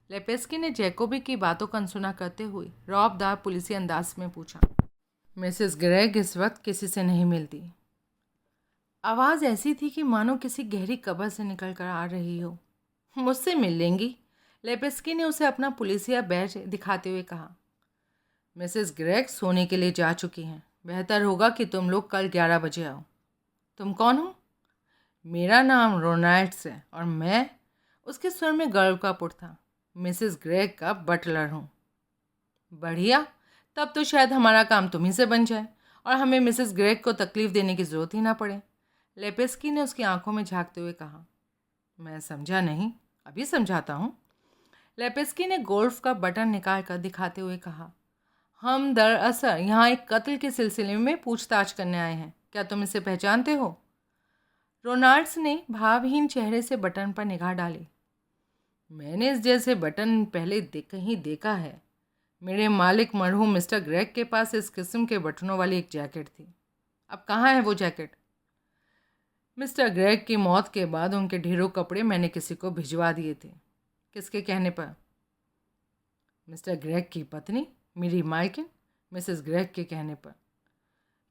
लेपेस्की ने जैकोबी की बातों का अनसुना करते हुए रौबदार पुलिसी अंदाज में पूछा। मिसेस ग्रेग इस वक्त किसी से नहीं मिलती। आवाज़ ऐसी थी कि मानो किसी गहरी कब्र से निकल कर आ रही हो। मुझसे मिल लेंगी? लेपेस्की ने उसे अपना पुलिसिया बैज दिखाते हुए कहा। मिसेस ग्रेग सोने के लिए जा चुकी हैं। बेहतर होगा कि तुम लोग कल 11 बजे आओ। तुम कौन हो? मेरा नाम रोनाल्ड्स है और मैं, उसके स्वर में गर्व का पुट था, मिसेस ग्रेग का बटलर हूँ। बढ़िया, तब तो शायद हमारा काम तुम्ही से बन जाए और हमें मिसेस ग्रेग को तकलीफ़ देने की ज़रूरत ही ना पड़े। लेपेस्की ने उसकी आंखों में झांकते हुए कहा। मैं समझा नहीं, अभी समझाता हूँ। लेपेस्की ने गोल्फ का बटन निकाल कर दिखाते हुए कहा। हम दरअसल यहाँ एक कत्ल के सिलसिले में पूछताछ करने आए हैं। क्या तुम इसे पहचानते हो? रोनाल्ड्स ने भावहीन चेहरे से बटन पर निगाह डाली। मैंने इस जैसे बटन पहले कहीं देखा है। मेरे मालिक मरहूम मिस्टर ग्रेग के पास इस किस्म के बटनों वाली एक जैकेट थी। अब कहाँ है वो जैकेट? मिस्टर ग्रेग की मौत के बाद उनके ढेरों कपड़े मैंने किसी को भिजवा दिए थे। किसके कहने पर? मिस्टर ग्रेग की पत्नी, मेरी मालकिन, मिसेस ग्रेग के कहने पर।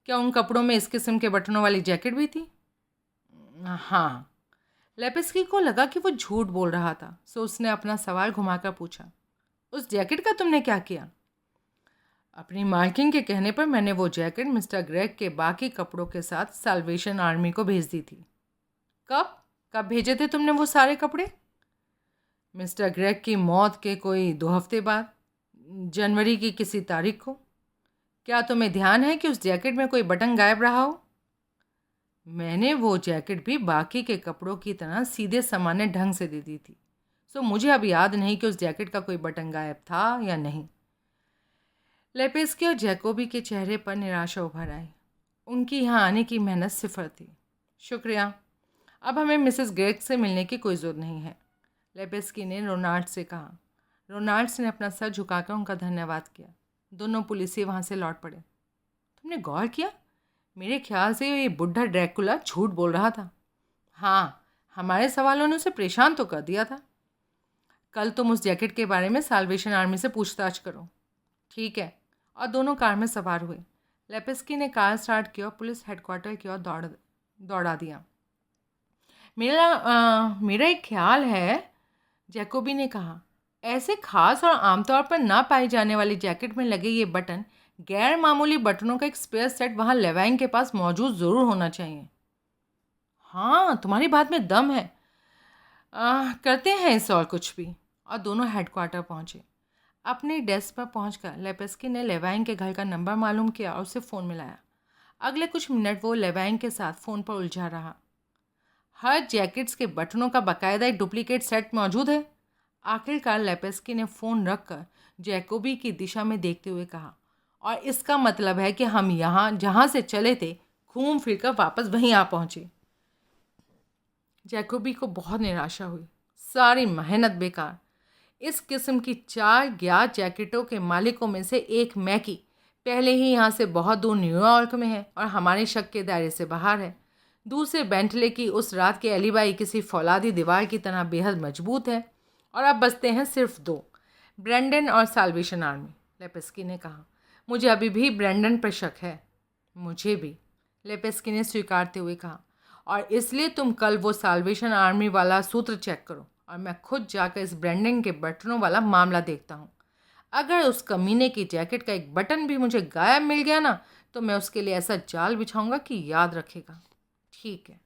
क्या उन कपड़ों में इस किस्म के बटनों वाली जैकेट भी थी? हाँ। लेपेस्की को लगा कि वो झूठ बोल रहा था, सो उसने अपना सवाल घुमाकर पूछा, उस जैकेट का तुमने क्या किया? अपनी मालकिन के कहने पर मैंने वो जैकेट मिस्टर ग्रेग के बाकी कपड़ों के साथ साल्वेशन आर्मी को भेज दी थी। कब कब भेजे थे तुमने वो सारे कपड़े? मिस्टर ग्रेग की मौत के कोई 2 हफ्ते बाद, जनवरी की किसी तारीख को। क्या तुम्हें ध्यान है कि उस जैकेट में कोई बटन गायब रहा हो? मैंने वो जैकेट भी बाकी के कपड़ों की तरह सीधे सामान्य ढंग से दे दी थी, सो मुझे अब याद नहीं कि उस जैकेट का कोई बटन गायब था या नहीं। लेपेस्की और जैकोबी के चेहरे पर निराशा उभर आई। उनकी यहाँ आने की मेहनत सिफर थी। शुक्रिया, अब हमें मिसेस ग्रेग से मिलने की कोई ज़रूरत नहीं है, लेपेस्की ने रोनाल्ड्स से कहा। रोनाल्ड्स ने अपना सर झुकाकर उनका धन्यवाद किया। दोनों पुलिस वहाँ से लौट पड़े। तुमने गौर किया? मेरे ख्याल से ये बुढ़ा ड्रैकुला झूठ बोल रहा था। हाँ, हमारे सवालों ने उसे परेशान तो कर दिया था। कल तुम उस जैकेट के बारे में साल्वेशन आर्मी से पूछताछ करो। ठीक है। और दोनों कार में सवार हुए। लेपेस्की ने कार स्टार्ट किया और पुलिस हेडक्वार्टर की ओर दौड़ा दिया। मेरा एक ख्याल है, जैकोबी ने कहा, ऐसे खास और आमतौर पर ना पाई जाने वाली जैकेट में लगे ये बटन, गैर मामूली बटनों का एक स्पेयर सेट वहाँ लेवाइन के पास मौजूद ज़रूर होना चाहिए। हाँ, तुम्हारी बात में दम है। करते हैं इस और कुछ भी। और दोनों हेडक्वार्टर पहुँचे। अपने डेस्क पर पहुंचकर लेपेस्की ने लेवाइन के घर का नंबर मालूम किया और उसे फ़ोन मिलाया। अगले कुछ मिनट वो लेवाइन के साथ फ़ोन पर उलझा रहा। हर जैकेट्स के बटनों का बाकायदा एक डुप्लीकेट सेट मौजूद है। आखिरकार लेपेस्की ने फ़ोन रखकर जैकोबी की दिशा में देखते हुए कहा, और इसका मतलब है कि हम यहाँ जहाँ से चले थे घूम फिर कर वापस वहीं आ पहुँचे। जैकोबी को बहुत निराशा हुई। सारी मेहनत बेकार। इस किस्म की 4 ज्ञात जैकेटों के मालिकों में से एक मैकी पहले ही यहाँ से बहुत दूर न्यूयॉर्क में है और हमारे शक के दायरे से बाहर है। दूसरे बेंटले की उस रात के एलिबाई किसी फौलादी दीवार की तरह बेहद मजबूत है और अब बचते हैं सिर्फ 2, ब्रेंडन और साल्वेशन आर्मी। लेपेस्की ने कहा, मुझे अभी भी ब्रेंडन पर शक है। मुझे भी, लेपेस्की ने स्वीकारते हुए कहा, और इसलिए तुम कल वो साल्वेशन आर्मी वाला सूत्र चेक करो और मैं खुद जाकर इस ब्रेंडन के बटनों वाला मामला देखता हूँ। अगर उस कमीने की जैकेट का एक बटन भी मुझे गायब मिल गया ना, तो मैं उसके लिए ऐसा जाल बिछाऊंगा कि याद रखेगा। ठीक है।